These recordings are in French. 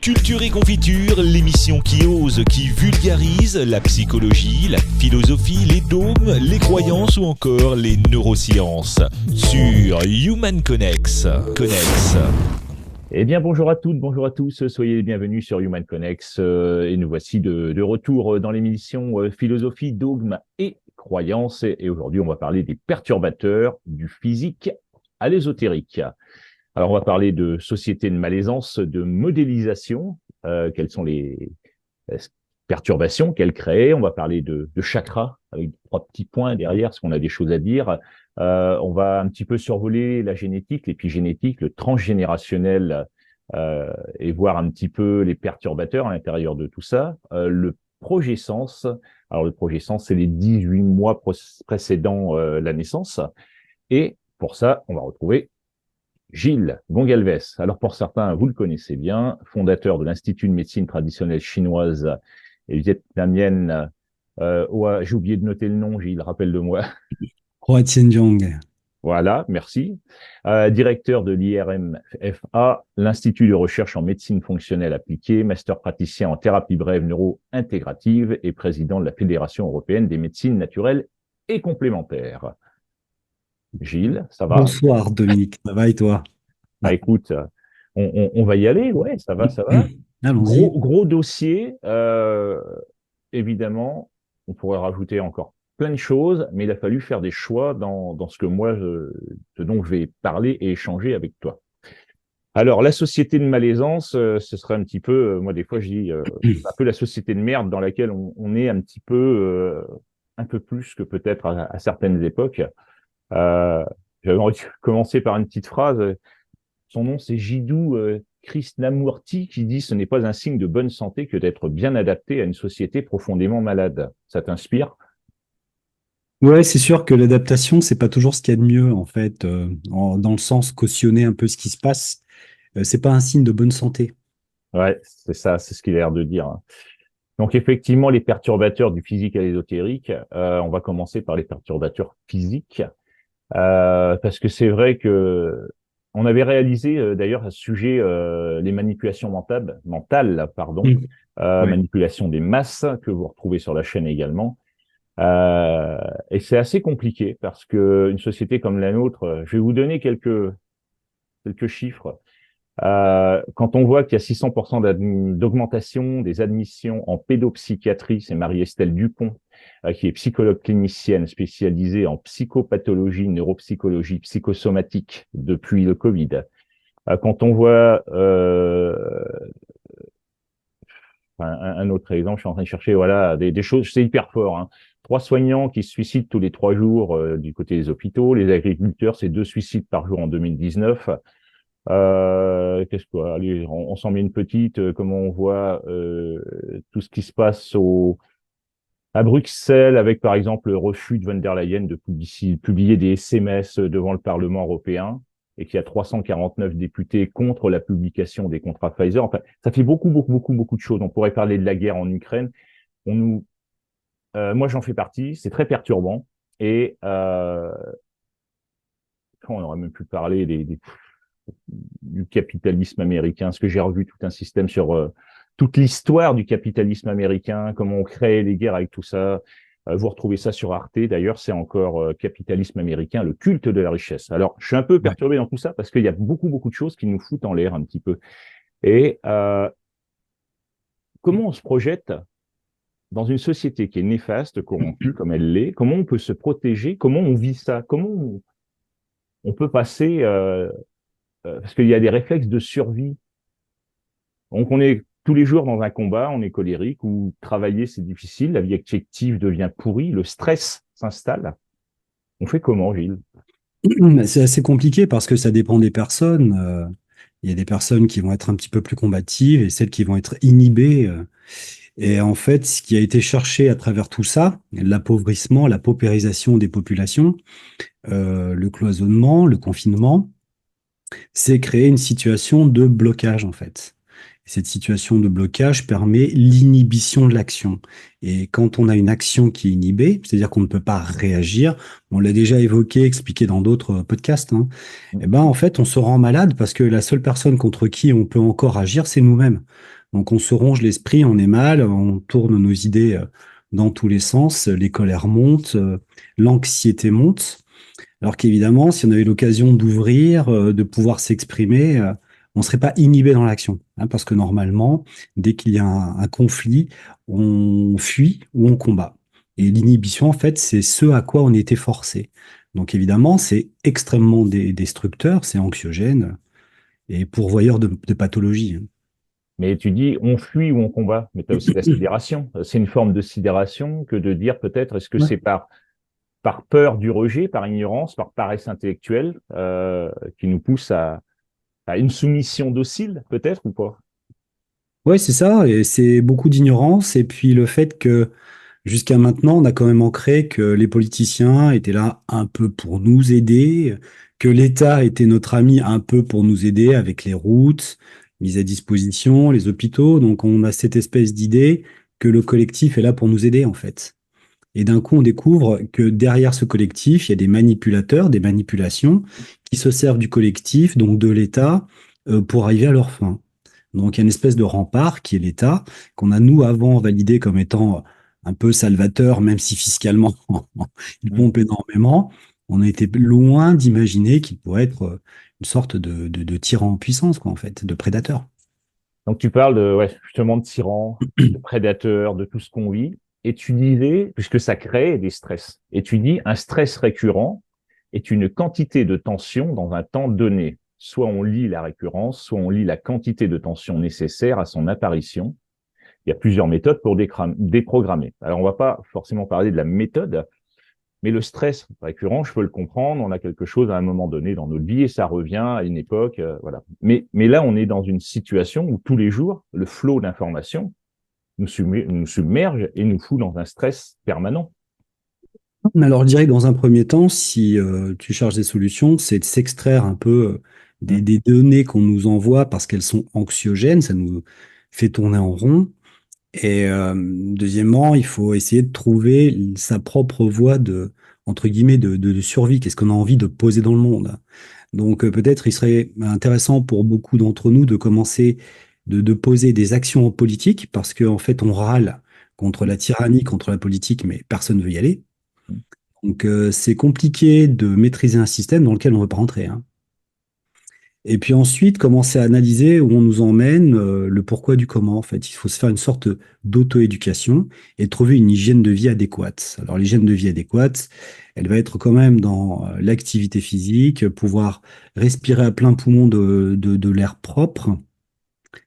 Culture et confiture, l'émission qui ose, qui vulgarise la psychologie, la philosophie, les dogmes, les croyances ou encore les neurosciences sur Human Connex. Eh bien, bonjour à toutes, bonjour à tous, soyez les bienvenus sur Human Connex et nous voici de retour dans l'émission Philosophie, dogmes et croyances. Et aujourd'hui, on va parler des perturbateurs du physique à l'ésotérique. Alors, on va parler de société de malaisance, de modélisation, quelles sont les perturbations qu'elles créent. On va parler de chakras, avec 3 petits points derrière, parce qu'on a des choses à dire. On va un petit peu survoler la génétique, l'épigénétique, le transgénérationnel, et voir un petit peu les perturbateurs à l'intérieur de tout ça. Le progessence, alors le progessence, c'est les 18 mois précédant la naissance. Et pour ça, on va retrouver Gilles Gongalves. Alors pour certains, vous le connaissez bien, fondateur de l'Institut de médecine traditionnelle chinoise et vietnamienne. J'ai oublié de noter le nom, Gilles, rappelle-le-moi. Hua Tianjiang. Voilà, merci. Directeur de l'IRMFA, l'Institut de recherche en médecine fonctionnelle appliquée, master praticien en thérapie brève neuro-intégrative et président de la Fédération européenne des médecines naturelles et complémentaires. Gilles, ça va? Bonsoir Dominique, ça va et toi? Ah, écoute, on va y aller, ouais, ça va. Allons-y. Gros dossier, évidemment, on pourrait rajouter encore plein de choses, mais il a fallu faire des choix dans ce que moi, ce dont je vais parler et échanger avec toi. Alors, la société de malaisance, ce serait un petit peu, moi des fois je dis, un peu la société de merde dans laquelle on est un petit peu, un peu plus que peut-être à certaines époques. J'avais envie de commencer par une petite phrase. Son nom, c'est Jiddu Krishnamurti qui dit « Ce n'est pas un signe de bonne santé que d'être bien adapté à une société profondément malade. » Ça t'inspire? Ouais, c'est sûr que l'adaptation, c'est pas toujours ce qu'il y a de mieux en fait, dans le sens cautionner un peu ce qui se passe. C'est pas un signe de bonne santé. Ouais, c'est ça, c'est ce qu'il a l'air de dire. Donc effectivement, les perturbateurs du physique à l'ésotérique, on va commencer par les perturbateurs physiques, parce que c'est vrai que on avait réalisé d'ailleurs à ce sujet les manipulations mentales, Ouais. manipulation des masses que vous retrouvez sur la chaîne également. Et c'est assez compliqué parce que une société comme la nôtre, je vais vous donner quelques chiffres. Quand on voit qu'il y a 600% d'augmentation des admissions en pédopsychiatrie, c'est Marie-Estelle Dupont, qui est psychologue clinicienne spécialisée en psychopathologie, neuropsychologie, psychosomatique depuis le Covid. Quand on voit un autre exemple, je suis en train de chercher voilà des choses, c'est hyper fort. Hein. 3 soignants qui se suicident tous les 3 jours du côté des hôpitaux. Les agriculteurs, c'est 2 suicides par jour en 2019. Qu'est-ce que allez, on s'en met une petite. Comment on voit tout ce qui se passe à Bruxelles avec par exemple le refus de von der Leyen de publier des SMS devant le Parlement européen et qu'il y a 349 députés contre la publication des contrats Pfizer. Enfin, ça fait beaucoup de choses. On pourrait parler de la guerre en Ukraine. Moi, j'en fais partie. C'est très perturbant. Et on aurait même pu parler du capitalisme américain, parce que j'ai revu tout un système sur toute l'histoire du capitalisme américain, comment on crée les guerres avec tout ça. Vous retrouvez ça sur Arte, d'ailleurs, c'est encore capitalisme américain, le culte de la richesse. Alors, je suis un peu perturbé dans tout ça parce qu'il y a beaucoup de choses qui nous foutent en l'air un petit peu. Et comment on se projette dans une société qui est néfaste, corrompue comme elle l'est? Comment on peut se protéger? Comment on vit ça? Comment on peut passer parce qu'il y a des réflexes de survie. Donc, on est tous les jours dans un combat, on est colérique, ou travailler, c'est difficile, la vie active devient pourrie, le stress s'installe. On fait comment, Gilles? C'est assez compliqué parce que ça dépend des personnes. Il y a des personnes qui vont être un petit peu plus combatives et celles qui vont être inhibées. Et en fait, ce qui a été cherché à travers tout ça, l'appauvrissement, la paupérisation des populations, le cloisonnement, le confinement, c'est créer une situation de blocage en fait. Cette situation de blocage permet l'inhibition de l'action. Et quand on a une action qui est inhibée, c'est-à-dire qu'on ne peut pas réagir, on l'a déjà évoqué, expliqué dans d'autres podcasts, hein, eh ben, en fait, on se rend malade parce que la seule personne contre qui on peut encore agir, c'est nous-mêmes. Donc, on se ronge l'esprit, on est mal, on tourne nos idées dans tous les sens, les colères montent, l'anxiété monte. Alors qu'évidemment, si on avait l'occasion d'ouvrir, de pouvoir s'exprimer, on ne serait pas inhibé dans l'action, hein, parce que normalement, dès qu'il y a un conflit, on fuit ou on combat. Et l'inhibition, en fait, c'est ce à quoi on était forcé. Donc évidemment, c'est extrêmement destructeur, c'est anxiogène et pourvoyeur de pathologies, hein. Mais tu dis, on fuit ou on combat, mais tu as aussi la sidération. C'est une forme de sidération que de dire peut-être, est-ce que Ouais. c'est par peur du rejet, par ignorance, par paresse intellectuelle, qui nous pousse à une soumission docile, peut-être, ou pas? Ouais, c'est ça, et c'est beaucoup d'ignorance, et puis le fait que jusqu'à maintenant, on a quand même ancré que les politiciens étaient là un peu pour nous aider, que l'État était notre ami un peu pour nous aider avec les routes mises à disposition, les hôpitaux. Donc on a cette espèce d'idée que le collectif est là pour nous aider en fait. Et d'un coup, on découvre que derrière ce collectif, il y a des manipulateurs, des manipulations qui se servent du collectif, donc de l'État, pour arriver à leur fin. Donc, il y a une espèce de rempart qui est l'État, qu'on a, nous, avant validé comme étant un peu salvateur, même si fiscalement, il Hmm. pompe énormément. On a été loin d'imaginer qu'il pourrait être une sorte de tyran en puissance, quoi, en fait, de prédateur. Donc tu parles de, ouais, justement de tyrans, de prédateurs, de tout ce qu'on vit, et tu disais, puisque ça crée des stress, et tu dis, un stress récurrent est une quantité de tension dans un temps donné. Soit on lit la récurrence, soit on lit la quantité de tension nécessaire à son apparition. Il y a plusieurs méthodes pour déprogrammer. Alors, on va pas forcément parler de la méthode, mais le stress récurrent, je peux le comprendre. On a quelque chose à un moment donné dans notre vie et ça revient à une époque, voilà. Mais là, on est dans une situation où tous les jours, le flot d'informations nous submerge et nous fout dans un stress permanent. Alors, je dirais que dans un premier temps, si tu cherches des solutions, c'est de s'extraire un peu Hein. des données qu'on nous envoie parce qu'elles sont anxiogènes, ça nous fait tourner en rond. Et deuxièmement, il faut essayer de trouver sa propre voie de, entre guillemets, de survie. Qu'est-ce qu'on a envie de poser dans le monde? Donc peut-être il serait intéressant pour beaucoup d'entre nous de commencer de poser des actions en politique parce qu'en fait on râle contre la tyrannie, contre la politique, mais personne ne veut y aller. Donc c'est compliqué de maîtriser un système dans lequel on ne veut pas rentrer, hein. Et puis ensuite, commencer à analyser où on nous emmène, le pourquoi du comment. En fait, il faut se faire une sorte d'auto-éducation et trouver une hygiène de vie adéquate. Alors, l'hygiène de vie adéquate, elle va être quand même dans l'activité physique, pouvoir respirer à plein poumon de l'air propre,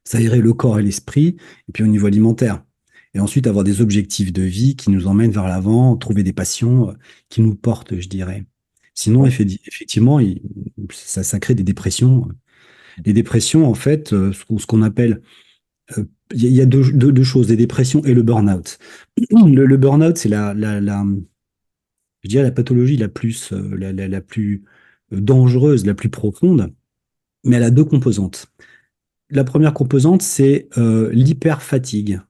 s'aérer le corps et l'esprit, et puis au niveau alimentaire. Et ensuite, avoir des objectifs de vie qui nous emmènent vers l'avant, trouver des passions qui nous portent, je dirais. Sinon, Ouais. effectivement, ça crée des dépressions. Les dépressions, en fait, ce qu'on appelle, il y a deux choses, les dépressions et le burn-out. Le burn-out, c'est je dirais la pathologie la plus, la plus dangereuse, la plus profonde, mais elle a deux composantes. La première composante, c'est l'hyperfatigue.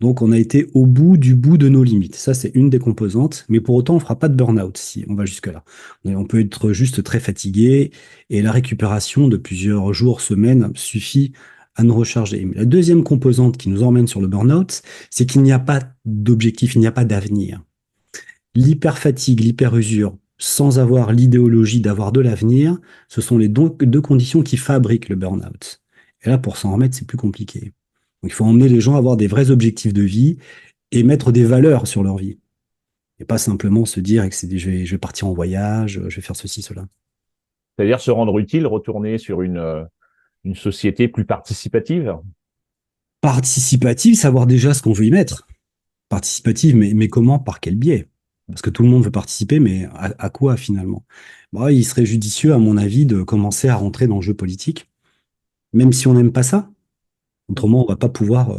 Donc, on a été au bout de nos limites. Ça, c'est une des composantes, mais pour autant, on ne fera pas de burn-out si on va jusque-là. On peut être juste très fatigué et la récupération de plusieurs jours, semaines suffit à nous recharger. Mais la deuxième composante qui nous emmène sur le burn-out, c'est qu'il n'y a pas d'objectif, il n'y a pas d'avenir. L'hyperfatigue, l'hyperusure, sans avoir l'idéologie d'avoir de l'avenir, ce sont les deux conditions qui fabriquent le burn-out. Et là, pour s'en remettre, c'est plus compliqué. Donc, il faut emmener les gens à avoir des vrais objectifs de vie et mettre des valeurs sur leur vie. Et pas simplement se dire que je vais partir en voyage, je vais faire ceci, cela. C'est-à-dire se rendre utile, retourner sur une société plus participative. Participative, savoir déjà ce qu'on veut y mettre. Participative, mais comment, par quel biais? Parce que tout le monde veut participer, mais à quoi finalement? Bon, il serait judicieux, à mon avis, de commencer à rentrer dans le jeu politique, même si on n'aime pas ça. Autrement, on va pas pouvoir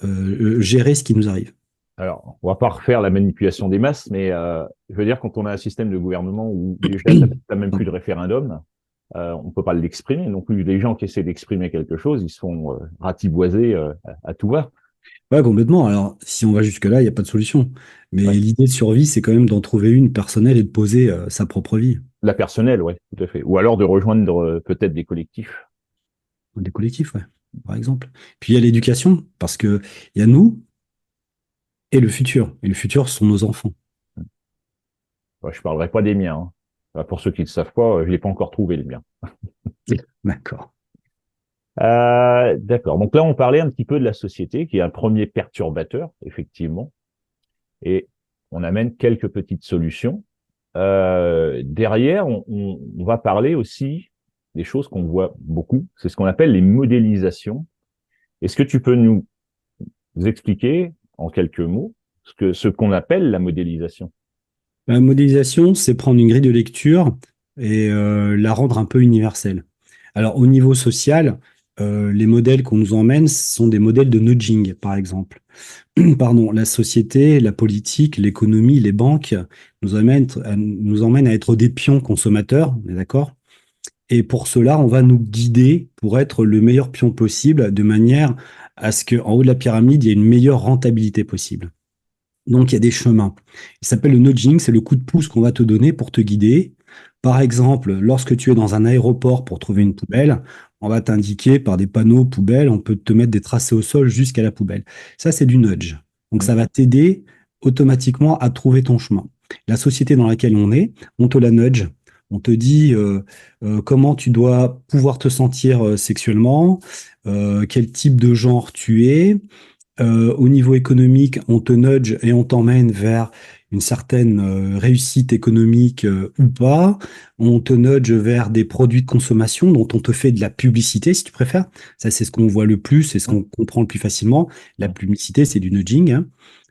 gérer ce qui nous arrive. Alors, on va pas refaire la manipulation des masses, mais je veux dire, quand on a un système de gouvernement où déjà, tu n'as même plus de référendum, on peut pas l'exprimer non plus. Les gens qui essaient d'exprimer quelque chose, ils se font ratiboiser à tout va. Ouais, complètement. Alors, si on va jusque-là, il n'y a pas de solution. Mais Ouais. l'idée de survie, c'est quand même d'en trouver une personnelle et de poser sa propre vie. La personnelle, ouais, tout à fait. Ou alors de rejoindre peut-être des collectifs. Des collectifs, ouais, par exemple. Puis il y a l'éducation, parce que il y a nous et le futur. Et le futur ce sont nos enfants. Ouais, je parlerai pas des miens, hein. Pour ceux qui ne le savent pas, je l'ai pas encore trouvé les miens. D'accord. D'accord. Donc là, on parlait un petit peu de la société, qui est un premier perturbateur, effectivement, et on amène quelques petites solutions. Derrière, on va parler aussi des choses qu'on voit beaucoup. C'est ce qu'on appelle les modélisations. Est-ce que tu peux nous expliquer en quelques mots ce qu'on appelle la modélisation? La modélisation, c'est prendre une grille de lecture et la rendre un peu universelle. Alors, au niveau social, les modèles qu'on nous emmène sont des modèles de nudging, par exemple. Pardon, la société, la politique, l'économie, les banques nous emmènent à être des pions consommateurs, on est d'accord? Et pour cela, on va nous guider pour être le meilleur pion possible, de manière à ce qu'en haut de la pyramide, il y ait une meilleure rentabilité possible. Donc, il y a des chemins. Il s'appelle le nudging, c'est le coup de pouce qu'on va te donner pour te guider. Par exemple, lorsque tu es dans un aéroport pour trouver une poubelle, on va t'indiquer par des panneaux poubelles, on peut te mettre des tracés au sol jusqu'à la poubelle. Ça, c'est du nudge. Donc, ça va t'aider automatiquement à trouver ton chemin. La société dans laquelle on est, on te la nudge. On te dit comment tu dois pouvoir te sentir sexuellement, quel type de genre tu es, au niveau économique, on te nudge et on t'emmène vers une certaine réussite économique ou pas. On te nudge vers des produits de consommation dont on te fait de la publicité, si tu préfères. Ça, c'est ce qu'on voit le plus, c'est ce qu'on comprend le plus facilement. La publicité, c'est du nudging, hein,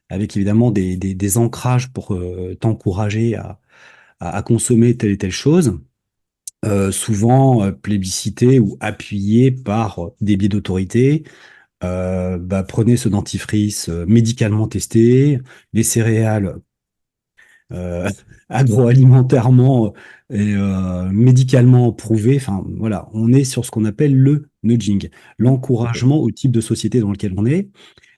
avec évidemment des ancrages pour t'encourager à consommer telle et telle chose. Souvent plébiscité ou appuyé par des biais d'autorité. Prenez ce dentifrice médicalement testé, les céréales euh, agroalimentairement et médicalement prouvées. Enfin, voilà, on est sur ce qu'on appelle le nudging, l'encouragement au type de société dans lequel on est.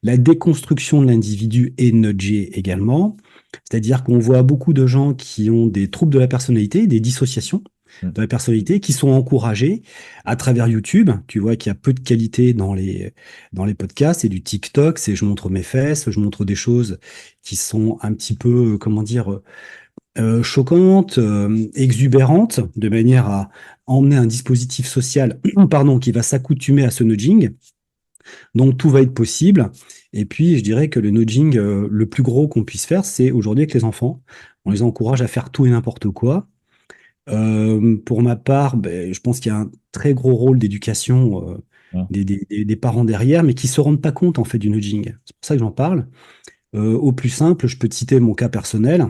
La déconstruction de l'individu est nudgée également, c'est-à-dire qu'on voit beaucoup de gens qui ont des troubles de la personnalité, des dissociations de la personnalité, qui sont encouragés à travers YouTube. Tu vois qu'il y a peu de qualité dans les podcasts, et du TikTok, c'est je montre mes fesses, je montre des choses qui sont un petit peu, comment dire, choquantes, exubérantes, de manière à emmener un dispositif social, pardon, qui va s'accoutumer à ce nudging. Donc tout va être possible. Et puis je dirais que le nudging, le plus gros qu'on puisse faire, c'est aujourd'hui avec les enfants. On les encourage à faire tout et n'importe quoi. Pour ma part, je pense qu'il y a un très gros rôle d'éducation des parents derrière, mais qui se rendent pas compte en fait du nudging. C'est pour ça que j'en parle. Au plus simple, je peux te citer mon cas personnel,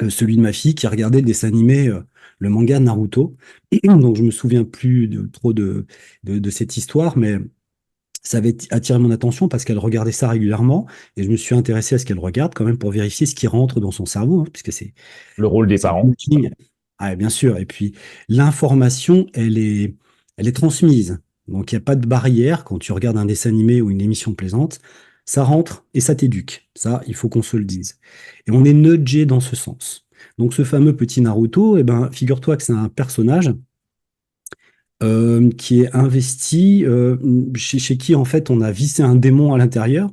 celui de ma fille qui a regardé le dessin animé, le manga Naruto. Donc je me souviens plus trop de cette histoire, mais ça avait attiré mon attention parce qu'elle regardait ça régulièrement, et je me suis intéressé à ce qu'elle regarde quand même pour vérifier ce qui rentre dans son cerveau, hein, puisque Le rôle des c'est du parents. nudging. Ah, bien sûr. Et puis, l'information, elle est transmise. Donc, il n'y a pas de barrière quand tu regardes un dessin animé ou une émission plaisante. Ça rentre et ça t'éduque. Ça, il faut qu'on se le dise. Et on est nudgé dans ce sens. Donc, ce fameux petit Naruto, eh ben, figure-toi que c'est un personnage qui est investi, chez qui, en fait, on a vissé un démon à l'intérieur.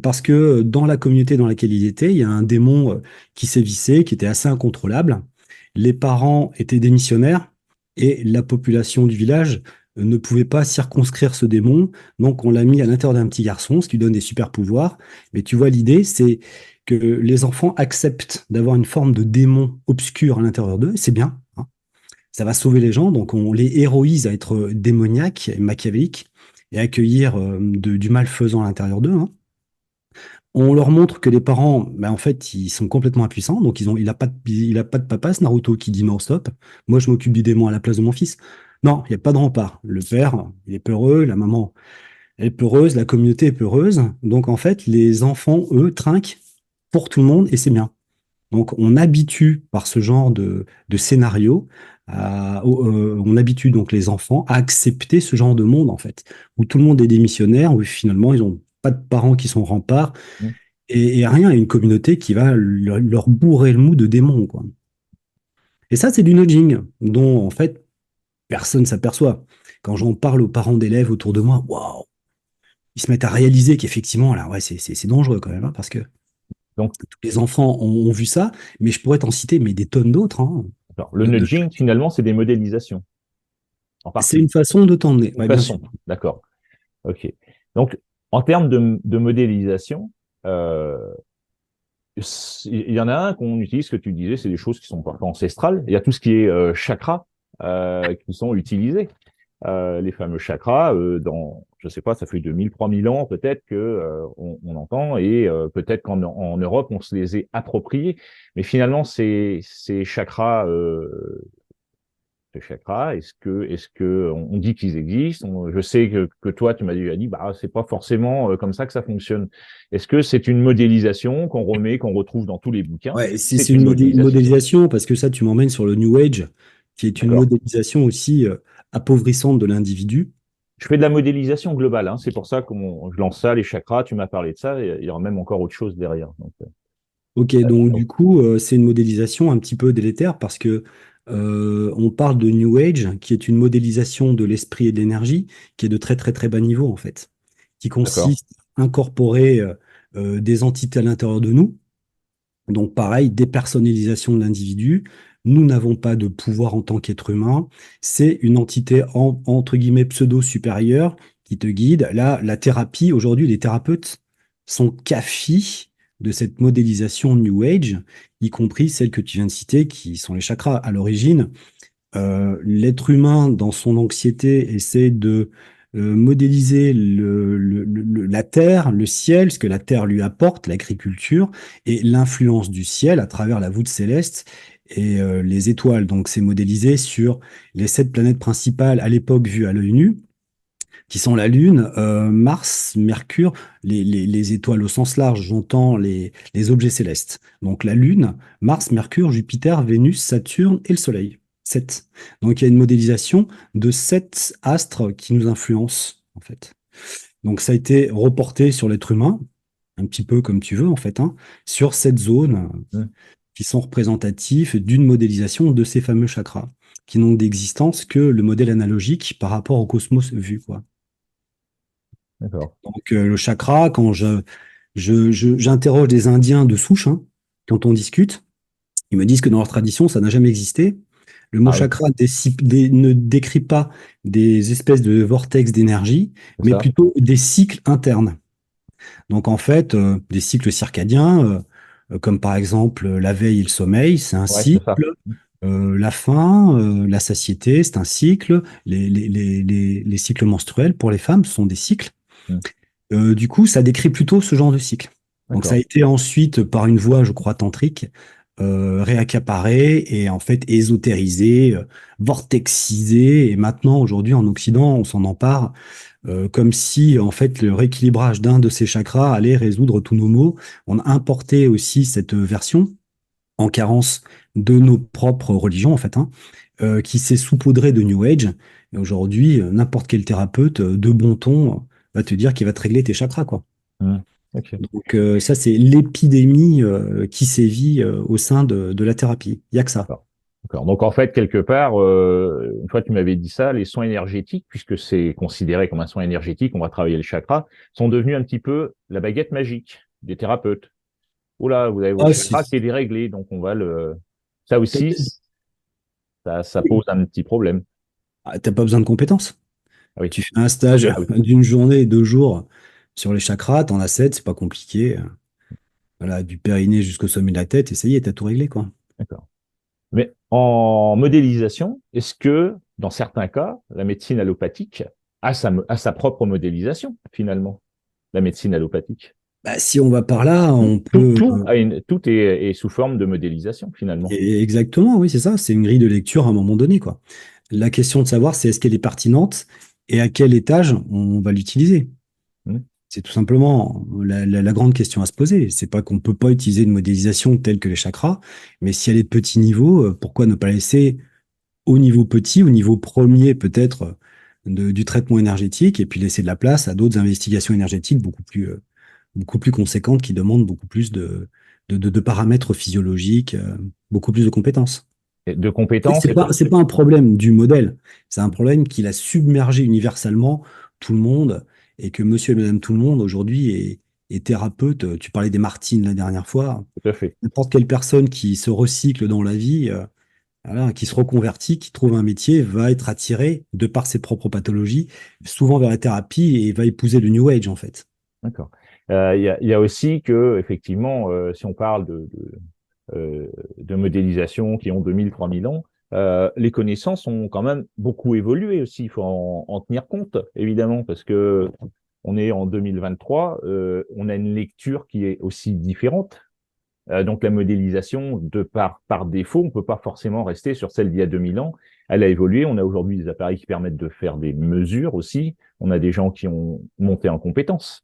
Parce que dans la communauté dans laquelle il était, il y a un démon qui s'est vissé, qui était assez incontrôlable. Les parents étaient démissionnaires et la population du village ne pouvait pas circonscrire ce démon. Donc on l'a mis à l'intérieur d'un petit garçon, ce qui lui donne des super pouvoirs. Mais tu vois, l'idée, c'est que les enfants acceptent d'avoir une forme de démon obscur à l'intérieur d'eux. C'est bien, hein. Ça va sauver les gens. Donc on les héroïse à être démoniaques et machiavéliques et accueillir du malfaisant à l'intérieur d'eux, hein. On leur montre que les parents, en fait, ils sont complètement impuissants. Donc, il a pas de papa, ce Naruto, qui dit non, stop. Moi, je m'occupe du démon à la place de mon fils. Non, il n'y a pas de rempart. Le père, il est peureux, la maman, elle est peureuse, la communauté est peureuse. Donc, en fait, les enfants, eux, trinquent pour tout le monde et c'est bien. Donc, on habitue par ce genre de scénario, on habitue donc les enfants à accepter ce genre de monde, en fait, où tout le monde est démissionnaire, où finalement, ils n'ont pas de parents qui sont remparts, Mm. et rien, une communauté qui va leur bourrer le mou de démons, quoi. Et ça, c'est du nudging, dont, en fait, personne s'aperçoit. Quand j'en parle aux parents d'élèves autour de moi, waouh, ils se mettent à réaliser qu'effectivement, là, ouais, c'est dangereux quand même, hein, parce que Donc, tous les enfants ont vu ça, mais je pourrais t'en citer mais des tonnes d'autres, hein, alors, le de nudging, finalement, c'est des modélisations, en c'est partie. une façon de t'emmener, Une ouais, bien sûr. façon, d'accord. OK. Donc, en termes de modélisation, euh, il y en a un qu'on utilise, ce que tu disais, c'est des choses qui sont parfois ancestrales. Il y a tout ce qui est chakras qui sont utilisés. Les fameux chakras, je sais pas, ça fait 2000, 3000 ans peut-être que on entend, et peut-être qu'en Europe, on se les est appropriés. Mais finalement, ces chakras, est-ce que on dit qu'ils existent? Je sais que toi, tu m'as déjà dit, bah, c'est pas forcément comme ça que ça fonctionne. Est-ce que c'est une modélisation qu'on remet, qu'on retrouve dans tous les bouquins? Ouais, C'est c'est une une modélisation. modélisation, parce que ça, tu m'emmènes sur le New Age, qui est une D'accord. modélisation aussi appauvrissante de l'individu. Je fais de la modélisation globale, hein. C'est pour ça que je lance ça, les chakras, tu m'as parlé de ça, et il y aura même encore autre chose derrière. Donc, Ok, donc du coup, c'est une modélisation un petit peu délétère parce que on parle de New Age, qui est une modélisation de l'esprit et de l'énergie, qui est de très très très bas niveau en fait, qui d'accord, consiste à incorporer des entités à l'intérieur de nous. Donc pareil, dépersonnalisation de l'individu. Nous n'avons pas de pouvoir en tant qu'être humain. C'est une entité entre guillemets pseudo-supérieure qui te guide. Là, la thérapie, aujourd'hui, les thérapeutes sont cafis de cette modélisation New Age, y compris celle que tu viens de citer, qui sont les chakras. À l'origine, l'être humain, dans son anxiété, essaie de modéliser la terre, le ciel, ce que la terre lui apporte, l'agriculture, et l'influence du ciel à travers la voûte céleste et les étoiles. Donc, c'est modélisé sur les 7 planètes principales à l'époque vues à l'œil nu, qui sont la Lune, Mars, Mercure, les étoiles au sens large, j'entends les objets célestes. Donc la Lune, Mars, Mercure, Jupiter, Vénus, Saturne et le Soleil. 7. Donc il y a une modélisation de 7 astres qui nous influencent, en fait. Donc ça a été reporté sur l'être humain, un petit peu comme tu veux, en fait, hein, sur cette zone hmm, qui sont représentatifs d'une modélisation de ces fameux chakras, qui n'ont d'existence que le modèle analogique par rapport au cosmos vu, quoi. d'accord. Donc, le chakra, quand j'interroge des Indiens de souche, hein, quand on discute, ils me disent que dans leur tradition, ça n'a jamais existé. Le mot Ah oui, chakra ne décrit pas des espèces de vortex d'énergie, c'est mais ça. plutôt des cycles internes. Donc, en fait, des cycles circadiens, comme par exemple la veille et le sommeil, c'est un Ouais, c'est ça. cycle. La faim, la satiété, c'est un cycle. Les cycles menstruels pour les femmes sont des cycles. Hmm, Du coup, ça décrit plutôt ce genre de cycle. Donc, ça a d'accord. été ensuite, par une voie, je crois, tantrique, réaccaparé et en fait ésotérisé, vortexisé. Et maintenant, aujourd'hui, en Occident, on s'en empare comme si, en fait, le rééquilibrage d'un de ces chakras allait résoudre tous nos maux. On a importé aussi cette version en carence de nos propres religions, en fait, hein, qui s'est saupoudrée de New Age. Et aujourd'hui, n'importe quel thérapeute de bon ton va te dire qu'il va te régler tes chakras, quoi. Hmm, ok. Donc ça, c'est l'épidémie qui sévit au sein de la thérapie. Il n'y a que ça. D'accord. D'accord. Donc en fait, quelque part, une fois tu m'avais dit ça, les soins énergétiques, puisque c'est considéré comme un soin énergétique, on va travailler le chakra, sont devenus un petit peu la baguette magique des thérapeutes. Oh là, vous avez votre Ah, chakra qui est déréglé, donc on va le. Ça aussi, ça pose un petit problème. t'as pas besoin de compétences. Ah oui. Tu fais un stage Ah oui. d'une journée, 2 jours sur les chakras, t'en as 7, c'est pas compliqué. Voilà, du périnée jusqu'au sommet de la tête, et ça y est, t'as tout réglé, quoi. D'accord. Mais en modélisation, est-ce que, dans certains cas, la médecine allopathique a sa propre modélisation, finalement, la médecine allopathique? Bah, si on va par là, Tout, on tout, peut. tout est sous forme de modélisation, finalement. Exactement, oui, c'est ça. C'est une grille de lecture à un moment donné, quoi. La question de savoir, c'est est-ce qu'elle est pertinente et à quel étage on va l'utiliser. Hmm. C'est tout simplement la grande question à se poser. C'est pas qu'on peut pas utiliser une modélisation telle que les chakras, mais si elle est de petit niveau, pourquoi ne pas laisser au niveau petit, au niveau premier peut-être du traitement énergétique, et puis laisser de la place à d'autres investigations énergétiques beaucoup plus conséquentes qui demandent beaucoup plus de paramètres physiologiques, beaucoup plus de compétences. Et de compétences. C'est pas un problème du modèle, c'est un problème qu'il a submergé universellement tout le monde et que monsieur et madame tout le monde aujourd'hui est thérapeute. Tu parlais des Martines la dernière fois. Tout à fait. N'importe quelle personne qui se recycle dans la vie, voilà, qui se reconvertit, qui trouve un métier, va être attiré, de par ses propres pathologies, souvent vers la thérapie et va épouser le New Age en fait. D'accord. Il y a aussi que, effectivement, si on parle de modélisation qui ont 2000, 3000 ans, les connaissances ont quand même beaucoup évolué aussi. Il faut en tenir compte, évidemment, parce que on est en 2023, on a une lecture qui est aussi différente. Donc la modélisation, par défaut, on ne peut pas forcément rester sur celle d'il y a 2000 ans. Elle a évolué. On a aujourd'hui des appareils qui permettent de faire des mesures aussi. On a des gens qui ont monté en compétences.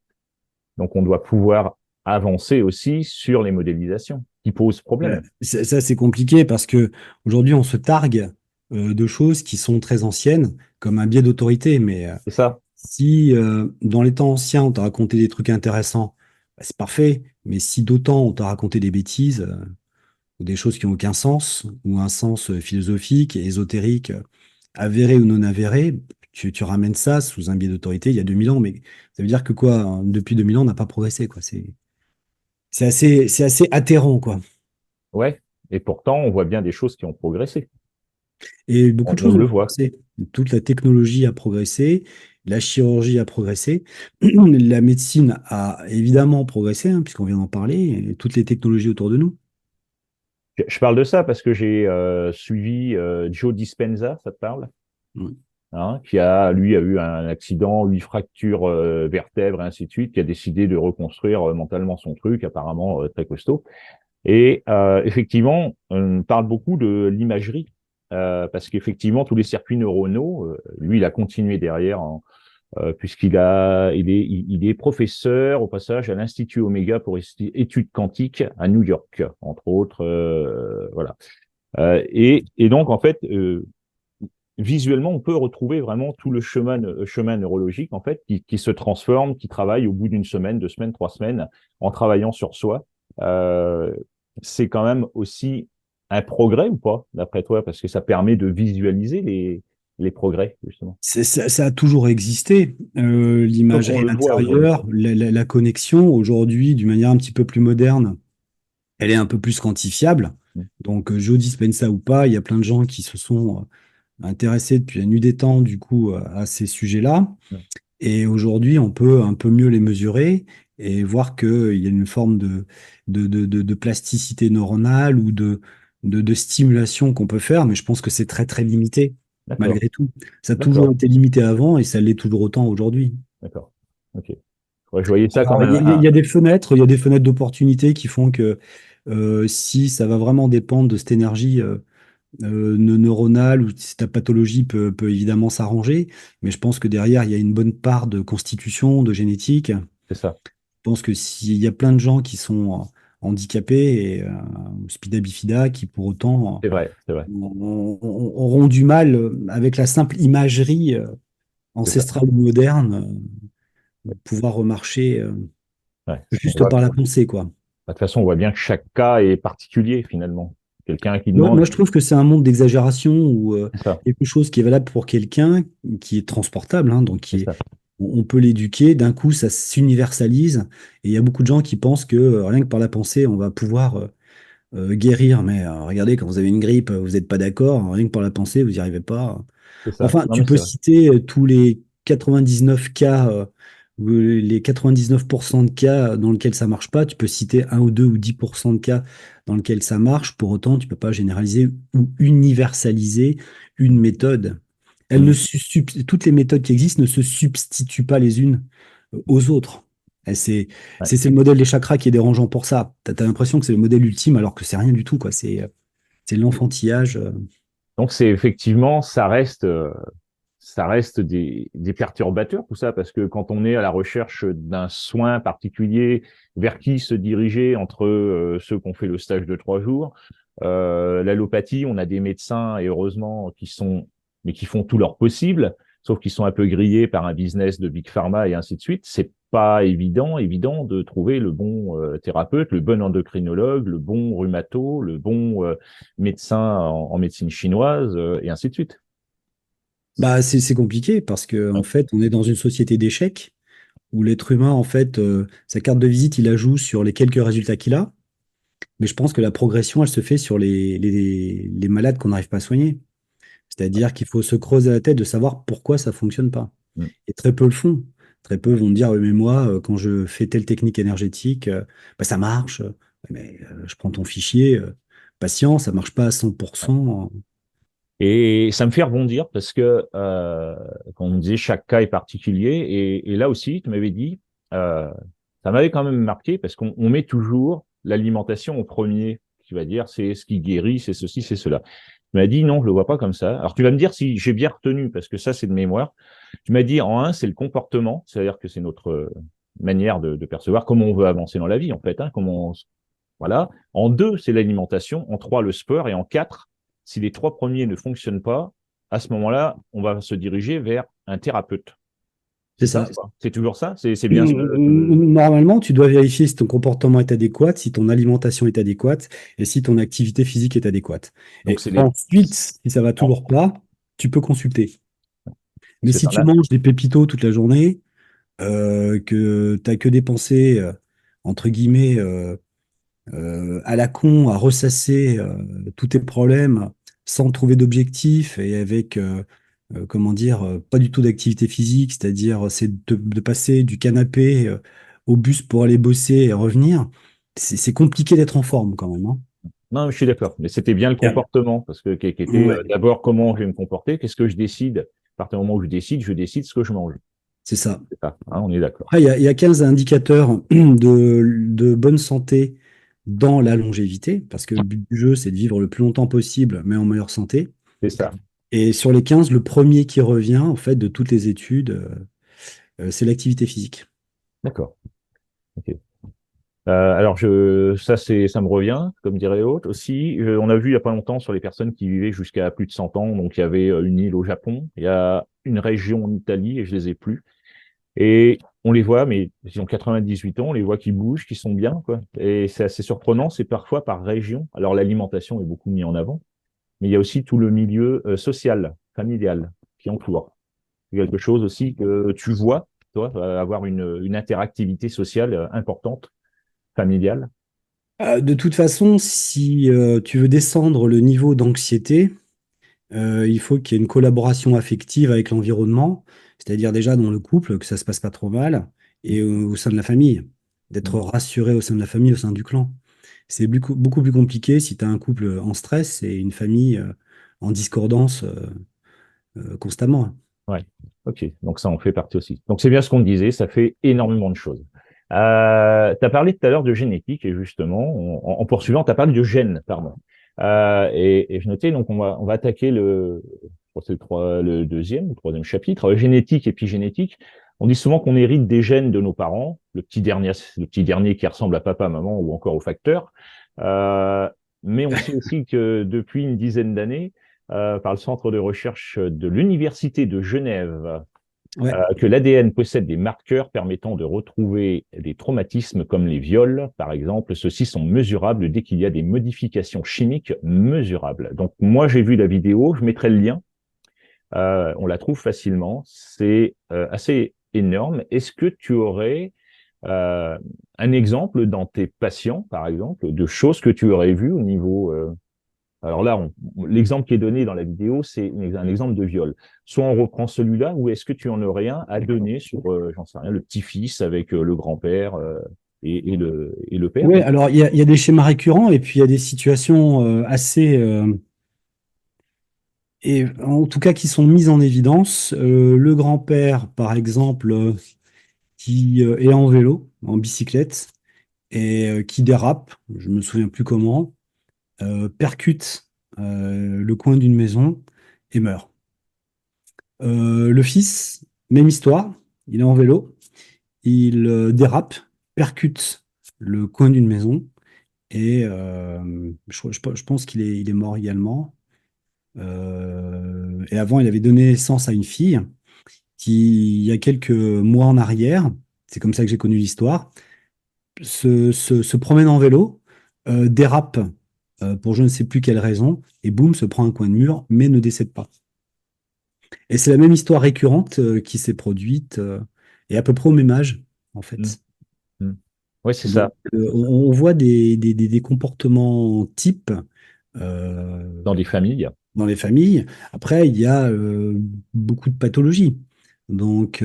Donc on doit pouvoir avancer aussi sur les modélisations qui posent problème. Ça, c'est compliqué parce que aujourd'hui, on se targue de choses qui sont très anciennes, comme un biais d'autorité. Mais C'est ça. si dans les temps anciens, on t'a raconté des trucs intéressants, bah, c'est parfait. Mais si d'autant on t'a raconté des bêtises ou des choses qui n'ont aucun sens, ou un sens philosophique et ésotérique, avéré ou non avéré, tu ramènes ça sous un biais d'autorité il y a 2000 ans. Mais ça veut dire que quoi, hein, depuis 2000 ans, on n'a pas progressé, quoi. C'est assez atterrant, quoi. Ouais. Et pourtant, on voit bien des choses qui ont progressé. Et beaucoup de On choses ont le voit. progressé. Toute la technologie a progressé, la chirurgie a progressé, la médecine a évidemment progressé, hein, puisqu'on vient d'en parler, et toutes les technologies autour de nous. Je parle de ça parce que j'ai suivi Joe Dispenza, ça te parle? Oui. Hein, lui, a eu un accident, 8 fractures vertèbres, et ainsi de suite, qui a décidé de reconstruire mentalement son truc, apparemment très costaud. Et effectivement, on parle beaucoup de l'imagerie, parce qu'effectivement, tous les circuits neuronaux, lui, il a continué derrière, hein, il est professeur au passage à l'Institut Omega pour études quantiques à New York, entre autres. Voilà. Et donc, en fait, visuellement, on peut retrouver vraiment tout le chemin neurologique, en fait, qui se transforme, qui travaille au bout d'une semaine, 2 semaines, 3 semaines, en travaillant sur soi. Euh, c'est quand même aussi un progrès ou pas, d'après toi, parce que ça permet de visualiser les progrès, justement. Ça a toujours existé, Comme on l'imagerie le voit aujourd'hui. intérieure, la connexion, aujourd'hui, d'une manière un petit peu plus moderne, elle est un peu plus quantifiable. Donc, Joe Dispenza ou pas, il y a plein de gens qui se sont intéressés depuis la nuit des temps, du coup, à ces sujets-là. Et aujourd'hui, on peut un peu mieux les mesurer et voir qu'il y a une forme de plasticité neuronale ou de stimulation qu'on peut faire, mais je pense que c'est très, très limité, D'accord, malgré tout. Ça a toujours d'accord, été limité avant et ça l'est toujours autant aujourd'hui. d'accord. Ok. Ouais, je voyais ça Alors, comme il y a des fenêtres, il y a des fenêtres d'opportunité qui font que si ça va vraiment dépendre de cette énergie neuronale ou si ta pathologie peut évidemment s'arranger, mais je pense que derrière, il y a une bonne part de constitution, de génétique. c'est ça. Je pense que s'il y a plein de gens qui sont handicapés et spina bifida qui pour autant C'est vrai, c'est vrai. auront du mal avec la simple imagerie C'est ça. ancestrale ou moderne, pouvoir remarcher Ouais. On juste voit, par la de pensée, quoi. toute façon, on voit bien que chaque cas est particulier, finalement. Quelqu'un qui Moi, demande, je trouve que c'est un monde d'exagération où c'est ça, quelque chose qui est valable pour quelqu'un, qui est transportable, hein, donc c'est ça. on peut l'éduquer, d'un coup ça s'universalise, et il y a beaucoup de gens qui pensent que rien que par la pensée, on va pouvoir guérir. Mais regardez, quand vous avez une grippe, vous n'êtes pas d'accord, rien que par la pensée, vous n'y arrivez pas. C'est ça. Enfin, Non, tu mais peux c'est vrai. citer tous les 99 cas, ou les 99% de cas dans lesquels ça marche pas. Tu peux citer un ou deux ou 10% de cas dans lesquels ça marche. Pour autant, tu peux pas généraliser ou universaliser une méthode. Mm. Toutes les méthodes qui existent ne se substituent pas les unes aux autres. Et Ouais. c'est le modèle des chakras qui est dérangeant pour ça. Tu as l'impression que c'est le modèle ultime alors que c'est rien du tout, quoi. C'est l'enfantillage. Donc, c'est effectivement, ça reste des perturbateurs, tout ça, parce que quand on est à la recherche d'un soin particulier, vers qui se diriger entre ceux qui ont fait le stage de 3 jours, l'allopathie, on a des médecins, et heureusement, mais qui font tout leur possible, sauf qu'ils sont un peu grillés par un business de Big Pharma et ainsi de suite. C'est pas évident de trouver le bon thérapeute, le bon endocrinologue, le bon rhumato, le bon médecin en médecine chinoise, et ainsi de suite. Bah, c'est compliqué parce que en fait, on est dans une société d'échecs où l'être humain, en fait, sa carte de visite, il la joue sur les quelques résultats qu'il a. Mais je pense que la progression, elle se fait sur les malades qu'on n'arrive pas à soigner. C'est-à-dire qu'il faut se creuser la tête de savoir pourquoi ça fonctionne pas. Mm. Et très peu le font. Très peu vont dire, oui, mais moi, quand je fais telle technique énergétique, bah, ça marche. Mais je prends ton fichier, patient, ça marche pas à 100%. Et ça me fait rebondir parce que quand on me disait chaque cas est particulier, et là aussi, tu m'avais dit, euh, ça m'avait quand même marqué parce qu'on met toujours l'alimentation au premier, qui va dire c'est ce qui guérit, c'est ceci, c'est cela. Tu m'as dit non, je le vois pas comme ça. Alors tu vas me dire si j'ai bien retenu, parce que ça c'est de mémoire. Tu m'as dit en un, c'est le comportement, c'est-à-dire que c'est notre manière de percevoir comment on veut avancer dans la vie en fait, hein, voilà. En deux, c'est l'alimentation. En trois, le sport. Et en quatre, si les trois premiers ne fonctionnent pas, à ce moment-là, on va se diriger vers un thérapeute. C'est C'est ça, ça. quoi. C'est toujours ça. C'est bien ce que. Normalement, tu dois vérifier si ton comportement est adéquat, si ton alimentation est adéquate et si ton activité physique est adéquate. Donc, Et c'est les. ensuite, si ça va toujours pas, tu peux consulter. Mais C'est si ça, tu là. manges des pépitos toute la journée, que tu n'as que dépensé, entre guillemets, à la con, à ressasser tous tes problèmes sans trouver d'objectif et avec, comment dire, pas du tout d'activité physique, c'est-à-dire c'est de passer du canapé au bus pour aller bosser et revenir. C'est compliqué d'être en forme quand même, hein. Non, je suis d'accord. Mais c'était bien le Yeah. comportement, parce que qui était Ouais, d'abord comment je vais me comporter, qu'est-ce que je décide. À partir du moment où je décide ce que je mange. c'est ça. C'est ça, hein, on est d'accord. Après, il y a 15 indicateurs de bonne santé dans la longévité, parce que le but du jeu, c'est de vivre le plus longtemps possible, mais en meilleure santé. C'est ça. Et sur les 15, le premier qui revient, en fait, de toutes les études, c'est l'activité physique. D'accord. Ok. Alors ça me revient, comme dirait l'autre aussi. On a vu il y a pas longtemps sur les personnes qui vivaient jusqu'à plus de 100 ans. Donc il y avait une île au Japon, il y a une région en Italie et je les ai plus. Et on les voit, mais ils ont 98 ans, on les voit qui bougent, qui sont bien, quoi. Et c'est assez surprenant, c'est parfois par région. Alors l'alimentation est beaucoup mis en avant, mais il y a aussi tout le milieu social, familial qui entoure. C'est quelque chose aussi que tu vois, toi, avoir une interactivité sociale importante, familiale. De toute façon, si tu veux descendre le niveau d'anxiété, il faut qu'il y ait une collaboration affective avec l'environnement, c'est-à-dire déjà dans le couple, que ça se passe pas trop mal, et au sein de la famille, d'être rassuré au sein de la famille, au sein du clan. C'est beaucoup plus compliqué si tu as un couple en stress et une famille en discordance constamment. Ouais, ok. Donc ça en fait partie aussi. Donc c'est bien ce qu'on disait, ça fait énormément de choses. Tu as parlé tout à l'heure de génétique et justement, en poursuivant, tu as parlé de gènes, pardon. Et je notais, donc on va attaquer je crois que c'est le deuxième ou troisième chapitre, génétique, épigénétique. On dit souvent qu'on hérite des gènes de nos parents, le petit dernier qui ressemble à papa, maman ou encore au facteur. Euh, mais on sait aussi que depuis une dizaine d'années, par le centre de recherche de l'Université de Genève, Ouais. que l'ADN possède des marqueurs permettant de retrouver des traumatismes comme les viols, par exemple. Ceux-ci sont mesurables dès qu'il y a des modifications chimiques mesurables. Donc moi, j'ai vu la vidéo, je mettrai le lien. On la trouve facilement. C'est assez énorme. Est-ce que tu aurais euh, un exemple dans tes patients, par exemple, de choses que tu aurais vues au niveau alors là, l'exemple qui est donné dans la vidéo, c'est un exemple de viol. Soit on reprend celui-là, ou est-ce que tu en aurais un à donner sur, j'en sais rien, le petit-fils avec le grand-père et le père? Ouais, alors il y a des schémas récurrents et puis il y a des situations assez, et en tout cas qui sont mises en évidence. Le grand-père, par exemple, qui est en vélo, en bicyclette, et qui dérape, je me souviens plus comment, percute le coin d'une maison et meurt. Le fils, même histoire, il est en vélo, il dérape, percute le coin d'une maison et je pense qu'il est mort également. Et avant, il avait donné naissance à une fille qui, il y a quelques mois en arrière, c'est comme ça que j'ai connu l'histoire, se promène en vélo, dérape pour je ne sais plus quelle raison, et boum, se prend un coin de mur, mais ne décède pas. Et c'est la même histoire récurrente qui s'est produite et à peu près au même âge, en Mm, fait. mm. Oui, c'est Donc, ça. on voit des comportements types euh, Dans des familles. dans les familles. Après, il y a beaucoup de pathologies. Donc,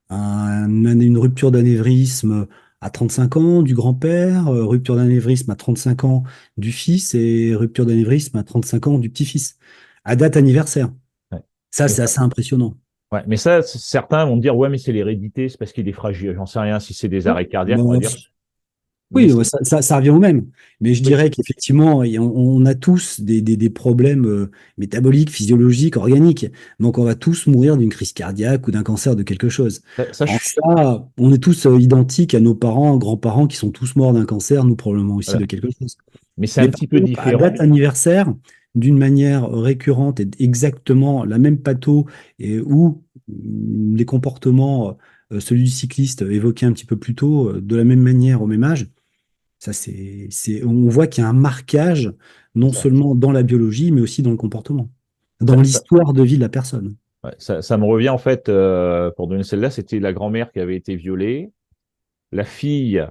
une rupture d'anévrisme à 35 ans du grand-père, rupture d'anévrisme à 35 ans du fils et rupture d'anévrisme à 35 ans du petit-fils, à date anniversaire. Ouais. Ça, Mais c'est ça, assez impressionnant. ouais, mais ça, certains vont me dire, ouais, mais c'est l'hérédité, c'est parce qu'il est fragile. J'en sais rien si c'est des arrêts cardiaques, on va Bon, dire. Mais oui, ouais, ça revient au même. Mais je oui, dirais qu'effectivement, on a tous des problèmes métaboliques, physiologiques, organiques. Donc, on va tous mourir d'une crise cardiaque ou d'un cancer de quelque chose. je En suis. ça, on est tous identiques à nos parents, grands-parents qui sont tous morts d'un cancer, nous probablement aussi Voilà. de quelque chose. Mais c'est un Mais par petit peu contre, à différent. date anniversaire, d'une manière récurrente et exactement la même patho et où les comportements, celui du cycliste évoqué un petit peu plus tôt, de la même manière au même âge, ça, on voit qu'il y a un marquage, non Ça, seulement dans la biologie, mais aussi dans le comportement, dans ça, ça- l'histoire de vie de la personne. ouais, ça me revient en fait, pour donner celle-là, c'était la grand-mère qui avait été violée. La fille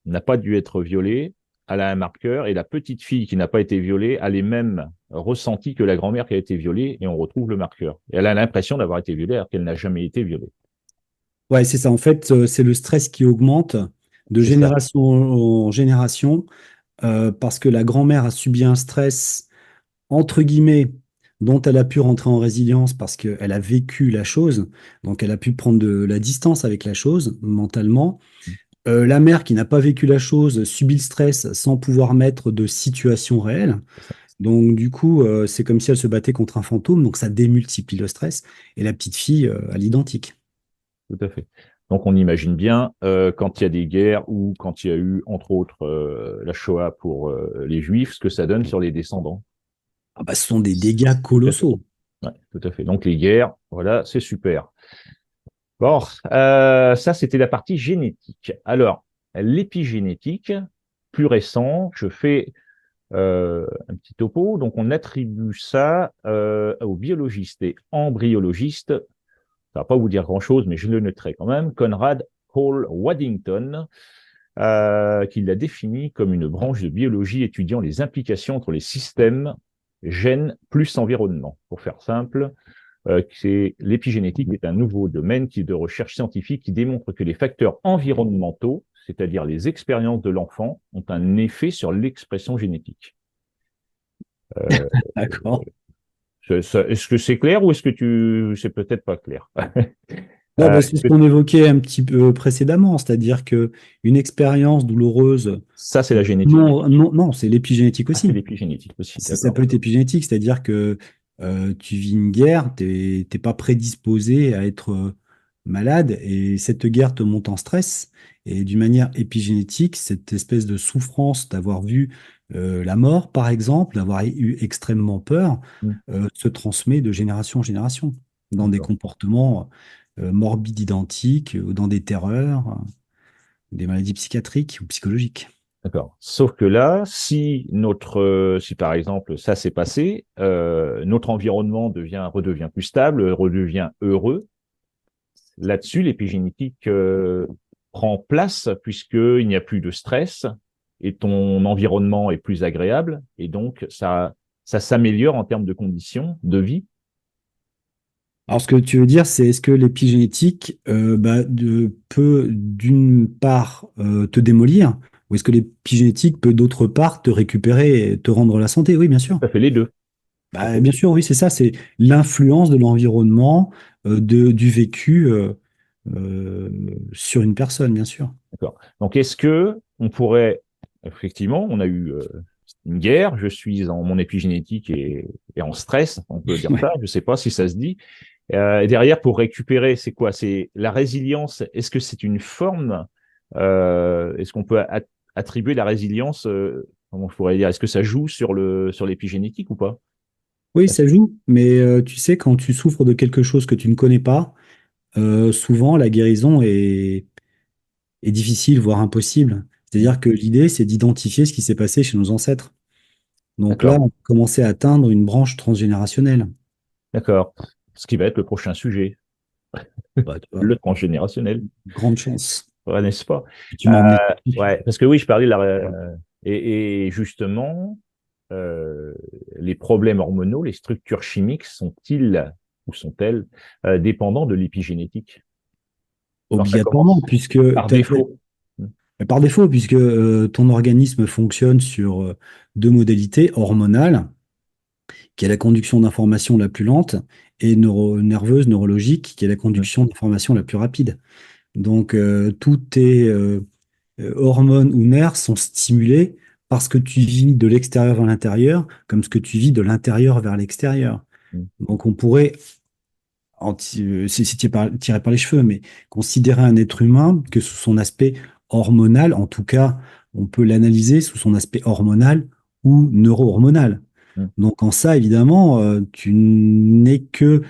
n'a pas dû être violée, elle a un marqueur, et la petite fille qui n'a pas été violée a les mêmes ressentis que la grand-mère qui a été violée, et on retrouve le marqueur. Et elle a l'impression d'avoir été violée alors qu'elle n'a jamais été violée. Ouais, c'est ça. En fait, c'est le stress qui augmente de C'est ça. génération en génération, parce que la grand-mère a subi un stress, entre guillemets, dont elle a pu rentrer en résilience parce qu'elle a vécu la chose, donc elle a pu prendre de la distance avec la chose mentalement. La mère qui n'a pas vécu la chose subit le stress sans pouvoir mettre de situation réelle. C'est ça. Donc, du coup, c'est comme si elle se battait contre un fantôme, donc ça démultiplie le stress. Et la petite fille, à l'identique. Tout à fait. Donc on imagine bien quand il y a des guerres ou quand il y a eu, entre autres, la Shoah pour les Juifs, ce que ça donne sur les descendants. Ah bah, ce sont des dégâts Tout à fait. colossaux. Ouais, tout à fait. Donc les guerres, voilà, c'est super. Bon, ça c'était la partie génétique. Alors, l'épigénétique, plus récent, je fais un petit topo. Donc on attribue ça aux biologistes et embryologistes. Ça va pas vous dire grand-chose, mais je le noterai quand même. Conrad Hall Waddington, qui l'a défini comme une branche de biologie étudiant les implications entre les systèmes, gènes plus environnement. Pour faire simple, c'est l'épigénétique est un nouveau domaine de recherche scientifique qui démontre que les facteurs environnementaux, c'est-à-dire les expériences de l'enfant, ont un effet sur l'expression génétique. Euh, D'accord. est-ce que c'est clair ou est-ce que c'est peut-être pas clair? Non, bah, c'est ce Euh, qu'on évoquait un petit peu précédemment, c'est-à-dire que une expérience douloureuse, ça, c'est la génétique. non, c'est l'épigénétique Ah, c'est aussi. l'épigénétique aussi, Ça d'accord. peut être épigénétique, c'est-à-dire que tu vis une guerre, t'es pas prédisposé à être malade et cette guerre te monte en stress. Et d'une manière épigénétique, cette espèce de souffrance d'avoir vu la mort, par exemple, d'avoir eu extrêmement peur, Hmm, se transmet de génération en génération dans des d'accord. comportements morbides identiques, ou dans des terreurs, des maladies psychiatriques ou psychologiques. D'accord. Sauf que là, si par exemple ça s'est passé, notre environnement redevient plus stable, redevient heureux. Là-dessus, l'épigénétique prend place puisqu'il n'y a plus de stress et ton environnement est plus agréable et donc ça s'améliore en termes de conditions de vie. Alors, ce que tu veux dire, c'est est-ce que l'épigénétique peut d'une part te démolir, ou est-ce que l'épigénétique peut d'autre part te récupérer et te rendre la santé? Oui, bien sûr. Ça fait les deux. Ça Bah, fait bien sûr, oui, c'est ça, c'est l'influence de l'environnement, du vécu euh, sur une personne, bien sûr. D'accord. Donc, est-ce que on pourrait, effectivement, on a eu une guerre, je suis mon épigénétique est en stress, on peut dire Ouais. ça, je sais pas si ça se dit. Et derrière, pour récupérer, c'est quoi? C'est la résilience. Est-ce que c'est une forme? Est-ce qu'on peut attribuer la résilience, comment je pourrais dire, est-ce que ça joue sur l'épigénétique ou pas? Oui, ça joue, mais tu sais, quand tu souffres de quelque chose que tu ne connais pas, souvent la guérison est difficile, voire impossible. C'est-à-dire que l'idée, c'est d'identifier ce qui s'est passé chez nos ancêtres. Donc là, D'accord, on commençait à atteindre une branche transgénérationnelle. d'accord. Ce qui va être le prochain sujet, Bah, tu vois, le transgénérationnel. grande chance. Ouais, n'est-ce pas? Tu m'as emmené. Ouais, parce que oui, je parlais de et justement, les problèmes hormonaux, les structures chimiques sont-ils ou sont-elles dépendants de l'épigénétique quand ça Obligatoirement, commence puisque par défaut? par défaut, puisque ton organisme fonctionne sur deux modalités hormonales, qui est la conduction d'informations la plus lente, et nerveuse, neurologique, qui est la conduction d'informations la plus rapide. Donc, toutes tes hormones ou nerfs sont stimulés parce que tu vis de l'extérieur vers l'intérieur, comme ce que tu vis de l'intérieur vers l'extérieur. Donc, on pourrait, c'est tiré par les cheveux, mais considérer un être humain que sous son aspect hormonal, en tout cas, on peut l'analyser sous son aspect hormonal ou neuro-hormonal. Donc, en ça, évidemment, tu n'es que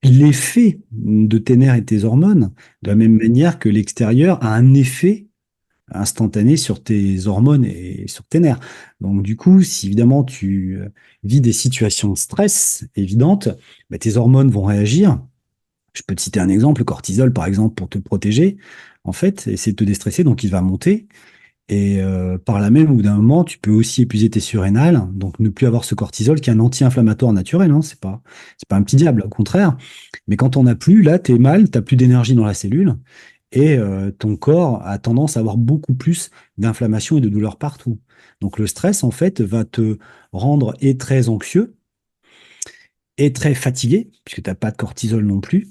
l'effet de tes nerfs et tes hormones, de la même manière que l'extérieur a un effet instantané sur tes hormones et sur tes nerfs. Donc, du coup, si évidemment tu vis des situations de stress évidentes, bah, tes hormones vont réagir. Je peux te citer un exemple, le cortisol, par exemple, pour te protéger. En fait, c'est de te déstresser, donc il va monter. Et par là même, au bout d'un moment, tu peux aussi épuiser tes surrénales, donc ne plus avoir ce cortisol qui est un anti-inflammatoire naturel, hein, c'est pas un petit diable, au contraire. Mais quand on n'a plus, là, tu es mal, tu plus d'énergie dans la cellule, et ton corps a tendance à avoir beaucoup plus d'inflammation et de douleurs partout. Donc le stress, en fait, va te rendre et très anxieux, et très fatigué, puisque tu n'as pas de cortisol non plus,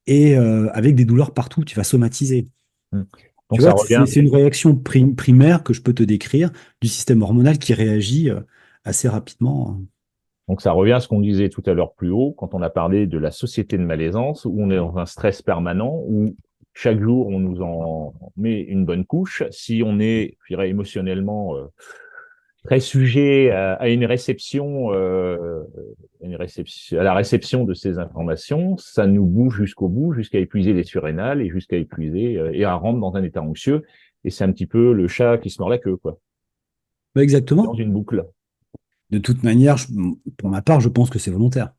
et avec des douleurs partout, tu vas somatiser. Donc Tu ça vois, revient. c'est une réaction primaire que je peux te décrire du système hormonal qui réagit assez rapidement. Donc ça revient à ce qu'on disait tout à l'heure plus haut, quand on a parlé de la société de malaisance, où on est dans un stress permanent, où chaque jour on nous en met une bonne couche. Si on est, je dirais, émotionnellement très sujet à la réception de ces informations, ça nous bouge jusqu'au bout, jusqu'à épuiser les surrénales et jusqu'à épuiser et à rentrer dans un état anxieux. Et c'est un petit peu le chat qui se mord la queue, quoi, Bah, dans exactement. une boucle. De toute manière, pour ma part, je pense que c'est volontaire.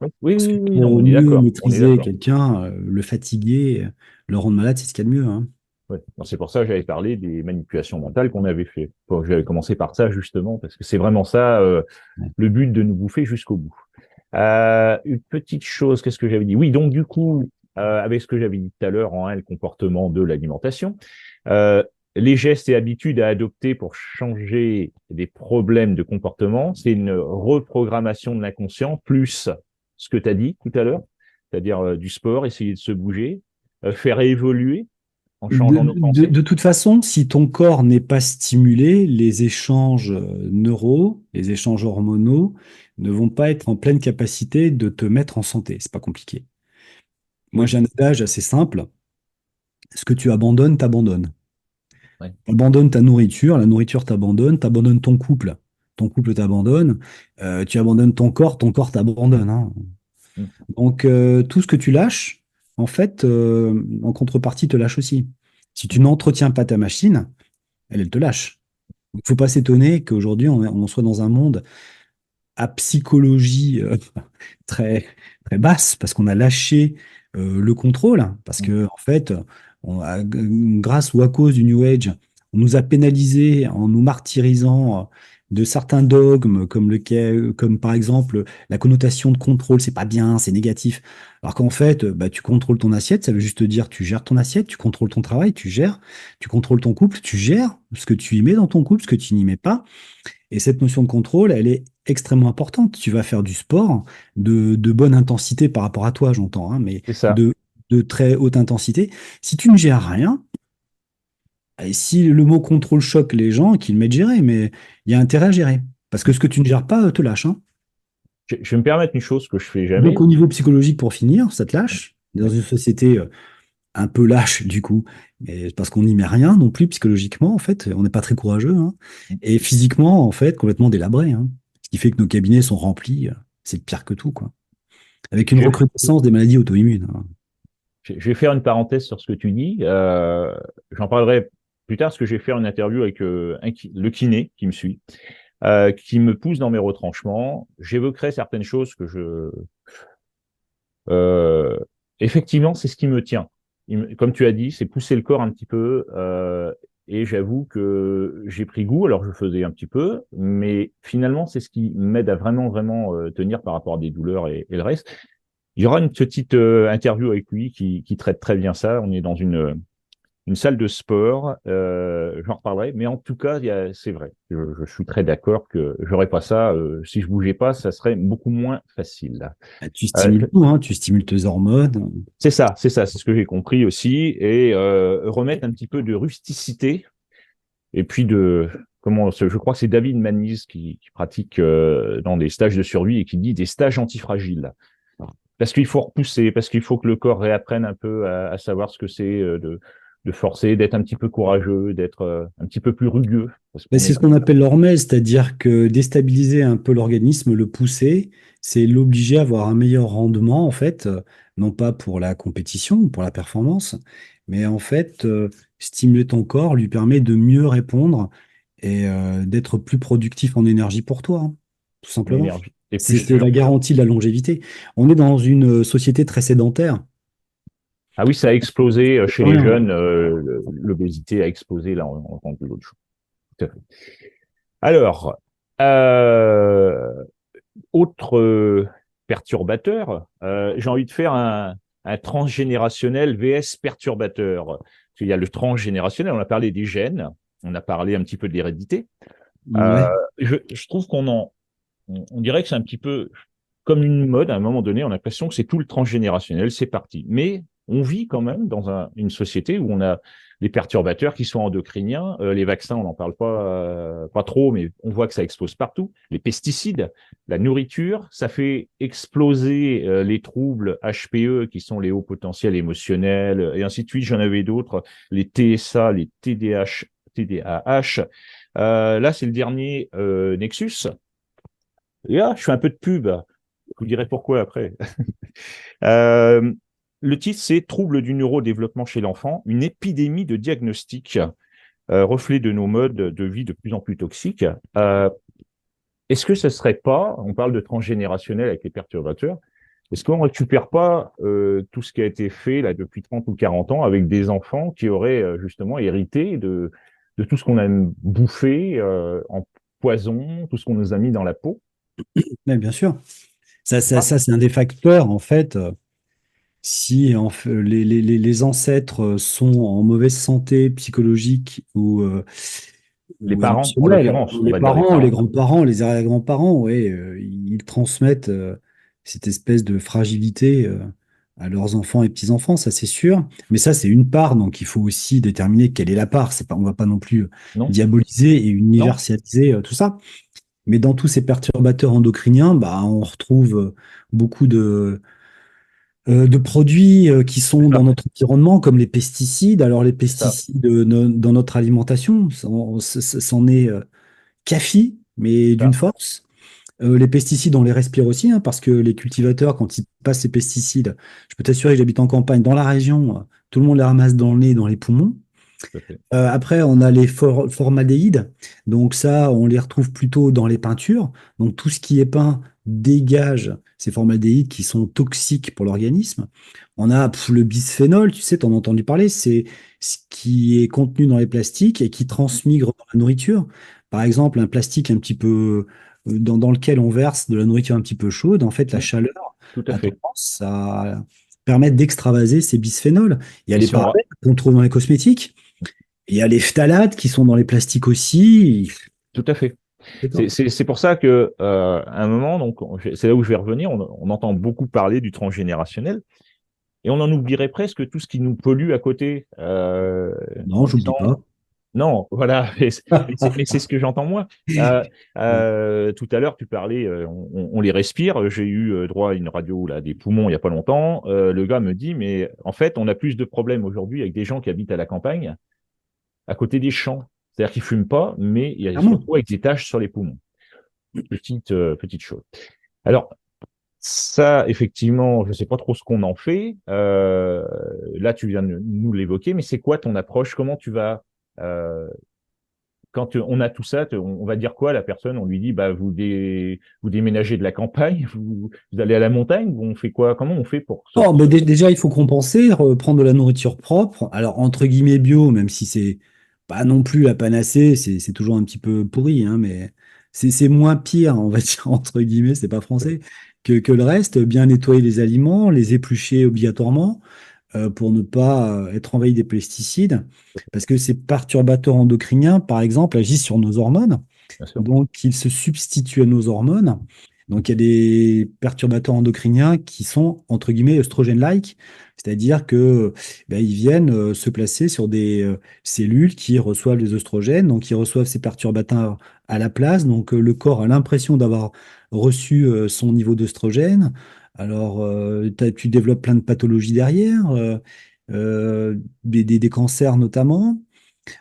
Oui, oui, Parce que oui, oui, non, pour on est mieux d'accord, on est maîtriser d'accord. quelqu'un, le fatiguer, le rendre malade, c'est ce qu'il y a de mieux, hein. Ouais. C'est pour ça que j'avais parlé des manipulations mentales qu'on avait fait. Bon, j'avais commencé par ça justement, parce que c'est vraiment ça Ouais. le but de nous bouffer jusqu'au bout. Une petite chose, qu'est-ce que j'avais dit? Oui, donc du coup, avec ce que j'avais dit tout à l'heure en un, le comportement de l'alimentation, euh, les gestes et habitudes à adopter pour changer des problèmes de comportement, c'est une reprogrammation de l'inconscient plus ce que tu as dit tout à l'heure, c'est-à-dire du sport, essayer de se bouger, faire évoluer en changeant nos pensées. De toute façon, si ton corps n'est pas stimulé, les échanges neuraux, les échanges hormonaux ne vont pas être en pleine capacité de te mettre en santé. C'est pas compliqué. Moi, Oui. j'ai un adage assez simple. Ce que tu abandonnes, t'abandonnes. Ouais. Abandonne ta nourriture, la nourriture t'abandonne, t'abandonnes ton couple t'abandonne, tu abandonnes ton corps t'abandonne, hein. Mm. Donc, tout ce que tu lâches, en fait, en contrepartie, te lâche aussi. Si tu n'entretiens pas ta machine, elle te lâche. Il ne faut pas s'étonner qu'aujourd'hui, on soit dans un monde à psychologie très, très basse, parce qu'on a lâché le contrôle, hein, parce Mm. que, en fait, grâce ou à cause du New Age, on nous a pénalisés en nous martyrisant de certains dogmes, comme par exemple la connotation de contrôle, c'est pas bien, c'est négatif. Alors qu'en fait, bah, tu contrôles ton assiette, ça veut juste dire tu gères ton assiette, tu contrôles ton travail, tu gères, tu contrôles ton couple, tu gères ce que tu y mets dans ton couple, ce que tu n'y mets pas. Et cette notion de contrôle, elle est extrêmement importante. Tu vas faire du sport de bonne intensité par rapport à toi, j'entends, hein, mais C'est ça. de très haute intensité. Si tu ne gères rien, Et si le mot contrôle choque les gens, qu'ils mettent gérer, mais il y a intérêt à gérer. Parce que ce que tu ne gères pas te lâche, hein. Je vais me permettre une chose que je fais Donc jamais. au niveau psychologique, pour finir, ça te lâche. Dans Oui. une société un peu lâche, du coup, mais parce qu'on n'y met rien non plus psychologiquement, en fait, on n'est pas très courageux, hein. Et physiquement, en fait, complètement délabré, hein. Ce qui fait que nos cabinets sont remplis, c'est pire que tout, quoi. Avec une Je, recrudescence des maladies auto-immunes, hein. je vais faire une parenthèse sur ce que tu dis. J'en parlerai plus tard parce que je vais faire une interview avec le kiné qui me suit, qui me pousse dans mes retranchements. J'évoquerai certaines choses que Euh, effectivement, c'est ce qui me tient. Comme tu as dit, c'est pousser le corps un petit peu. Et j'avoue que j'ai pris goût. Alors, je faisais un petit peu, mais finalement, c'est ce qui m'aide à vraiment, vraiment tenir par rapport à des douleurs et le reste. Il y aura une petite interview avec lui qui traite très bien ça. On est dans une salle de sport, j'en reparlerai, mais en tout cas, c'est vrai. Je suis très d'accord que j'aurais pas ça. Si je bougeais pas, ça serait beaucoup moins facile. Bah, tu Euh, stimules tout, hein, tu stimules tes hormones. c'est ce que j'ai compris aussi, et remettre un petit peu de rusticité, et puis je crois que c'est David Maniz qui pratique dans des stages de survie et qui dit des stages antifragiles. Parce qu'il faut repousser, parce qu'il faut que le corps réapprenne un peu à savoir ce que c'est de forcer, d'être un petit peu courageux, d'être un petit peu plus rugueux. Parce Mais qu'on c'est est... ce qu'on appelle l'hormèse, c'est-à-dire que déstabiliser un peu l'organisme, le pousser, c'est l'obliger à avoir un meilleur rendement, en fait, non pas pour la compétition ou pour la performance, mais en fait, stimuler ton corps lui permet de mieux répondre et d'être plus productif en énergie pour toi, hein, tout en simplement. énergie. Et plus C'est la sûr. garantie de la longévité. On est dans une société très sédentaire. Ah oui, ça a explosé chez les Rien. jeunes, l'obésité a explosé, là, on entend de l'autre chose. Tout à fait. Alors, autre perturbateur, j'ai envie de faire un transgénérationnel vs perturbateur. Parce qu'il y a le transgénérationnel, on a parlé des gènes, on a parlé un petit peu de l'hérédité. Euh, Ouais. je trouve on dirait que c'est un petit peu comme une mode. À un moment donné, on a l'impression que c'est tout le transgénérationnel, c'est parti. Mais on vit quand même dans une société où on a des perturbateurs qui sont endocriniens. Les vaccins, on n'en parle pas trop, mais on voit que ça explose partout. Les pesticides, la nourriture, ça fait exploser les troubles HPE, qui sont les hauts potentiels émotionnels, et ainsi de suite. J'en avais d'autres, les TSA, les TDAH. Là, c'est le dernier Nexus. Et là, je fais un peu de pub. Je vous dirai pourquoi après. Euh, le titre, c'est Troubles du neurodéveloppement chez l'enfant, une épidémie de diagnostic, reflet de nos modes de vie de plus en plus toxiques. Est-ce que ce serait pas, on parle de transgénérationnel avec les perturbateurs, est-ce qu'on ne récupère pas tout ce qui a été fait là depuis 30 ou 40 ans avec des enfants qui auraient justement hérité de tout ce qu'on a bouffé en poison, tout ce qu'on nous a mis dans la peau? Mais bien sûr. Ah, Ça c'est un des facteurs, en fait. Si les ancêtres sont en mauvaise santé psychologique les ou parents, en émotionnelle, l'occurrence, ou on les va dire les parents, les parents. grands-parents, les arrière-grands-parents, ouais, ils transmettent cette espèce de fragilité à leurs enfants et petits-enfants, ça c'est sûr. Mais ça, c'est une part, donc il faut aussi déterminer quelle est la part. C'est pas, on va pas non plus Non, diaboliser et non, universaliser tout ça. Mais dans tous ces perturbateurs endocriniens, bah, on retrouve beaucoup de produits qui c'est sont dans ça, notre environnement, comme les pesticides. Alors, les c'est ça. pesticides dans notre alimentation, c'en est café, mais d'une Ça. force. Les pesticides, on les respire aussi, hein, parce que les cultivateurs, quand ils passent ces pesticides, je peux t'assurer que j'habite en campagne, dans la région, tout le monde les ramasse dans le nez, dans les poumons. Tout à fait. Après, on a les formaldéhydes. Donc ça, on les retrouve plutôt dans les peintures. Donc tout ce qui est peint dégage ces formaldéhydes qui sont toxiques pour l'organisme. On a le bisphénol, tu sais, tu en as entendu parler, c'est ce qui est contenu dans les plastiques et qui transmigre dans la nourriture. Par exemple, un plastique un petit peu dans lequel on verse de la nourriture un petit peu chaude, en fait, la Oui, chaleur tout à a fait. tendance à permettre d'extravaser ces bisphénols. Il y a Et les si on parabènes qu'on trouve dans les cosmétiques. Il y a les phtalates qui sont dans les plastiques aussi. tout à fait. D'accord. C'est pour ça que à un moment, donc c'est là où je vais revenir. On entend beaucoup parler du transgénérationnel et on en oublierait presque tout ce qui nous pollue à côté, Non, en j'oublie disant pas. Non, voilà, mais c'est ce que j'entends moi. Tout à l'heure, tu parlais, on les respire. J'ai eu droit à une radio là, des poumons il n'y a pas longtemps. Le gars me dit, mais en fait, on a plus de problèmes aujourd'hui avec des gens qui habitent à la campagne, à côté des champs. C'est-à-dire qu'ils fument pas, mais ils se Clairement. retrouvent avec des taches sur les poumons. Petite chose. Alors, ça, effectivement, je ne sais pas trop ce qu'on en fait. Là, tu viens de nous l'évoquer, mais c'est quoi ton approche? Comment tu vas quand on a tout ça, on va dire quoi à la personne? On lui dit, bah, vous déménagez de la campagne, vous allez à la montagne, on fait quoi? Comment on fait pour Oh, sortir? mais déjà, il faut compenser, prendre de la nourriture propre. Alors, entre guillemets bio, même si c'est pas non plus la panacée, c'est toujours un petit peu pourri, hein, mais c'est moins pire, on va dire, entre guillemets, c'est pas français, que le reste. Bien nettoyer les aliments, les éplucher obligatoirement, pour ne pas être envahi des pesticides. Parce que ces perturbateurs endocriniens, par exemple, agissent sur nos hormones. Bien sûr. Donc, ils se substituent à nos hormones. Donc, il y a des perturbateurs endocriniens qui sont, entre guillemets, œstrogènes-like, c'est-à-dire que ben, ils viennent se placer sur des cellules qui reçoivent les œstrogènes, donc ils reçoivent ces perturbateurs à la place. Donc, le corps a l'impression d'avoir reçu son niveau d'œstrogène. Alors, tu développes plein de pathologies derrière, des cancers notamment.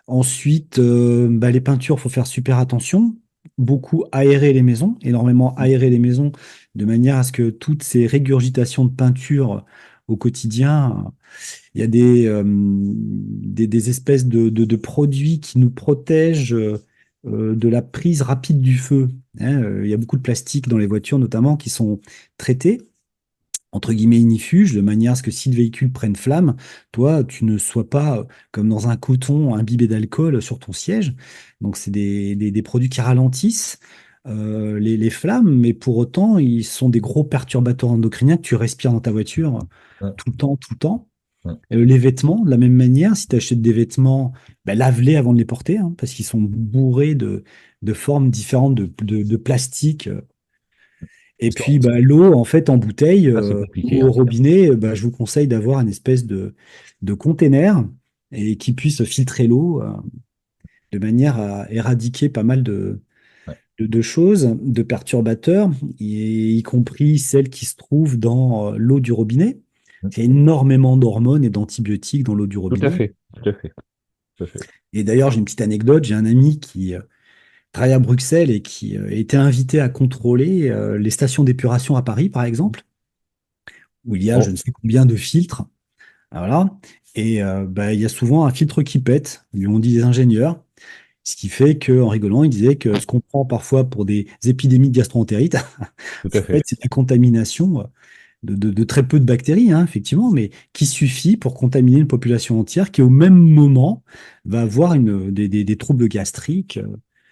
Ensuite, bah, les peintures, il faut faire super attention. Beaucoup aérer les maisons, énormément aérer les maisons, de manière à ce que toutes ces régurgitations de peinture au quotidien, il y a des espèces de produits qui nous protègent de la prise rapide du feu, hein. Il y a beaucoup de plastique dans les voitures, notamment, qui sont traités entre guillemets ignifuge, de manière à ce que si le véhicule prenne flamme, toi, tu ne sois pas comme dans un coton imbibé d'alcool sur ton siège. Donc, c'est des produits qui ralentissent les flammes, mais pour autant, ils sont des gros perturbateurs endocriniens que tu respires dans ta voiture Ouais, tout le temps, tout le temps. ouais. Les vêtements, de la même manière, si tu achètes des vêtements, ben, lave-les avant de les porter, hein, parce qu'ils sont bourrés de formes différentes de plastique. Et Ça, puis bah, l'eau, en fait, en bouteille, c'est l'eau compliqué, au hein. robinet, bah, je vous conseille d'avoir une espèce de container et qui puisse filtrer l'eau de manière à éradiquer pas mal Ouais. de choses, de perturbateurs, y compris celles qui se trouvent dans l'eau du robinet. Il y a énormément d'hormones et d'antibiotiques dans l'eau du Tout à robinet. fait, tout à fait, tout à fait. Et d'ailleurs, j'ai une petite anecdote, j'ai un ami qui travaille à Bruxelles et qui était invité à contrôler les stations d'épuration à Paris, par exemple, où il y a je Bon, ne sais combien de filtres. Voilà. Et bah, il y a souvent un filtre qui pète, lui ont dit les ingénieurs. Ce qui fait qu'en rigolant, il disait que ce qu'on prend parfois pour des épidémies de gastroentérite, en tout à fait, fait. c'est la contamination de très peu de bactéries, hein, effectivement, mais qui suffit pour contaminer une population entière qui, au même moment, va avoir des troubles gastriques.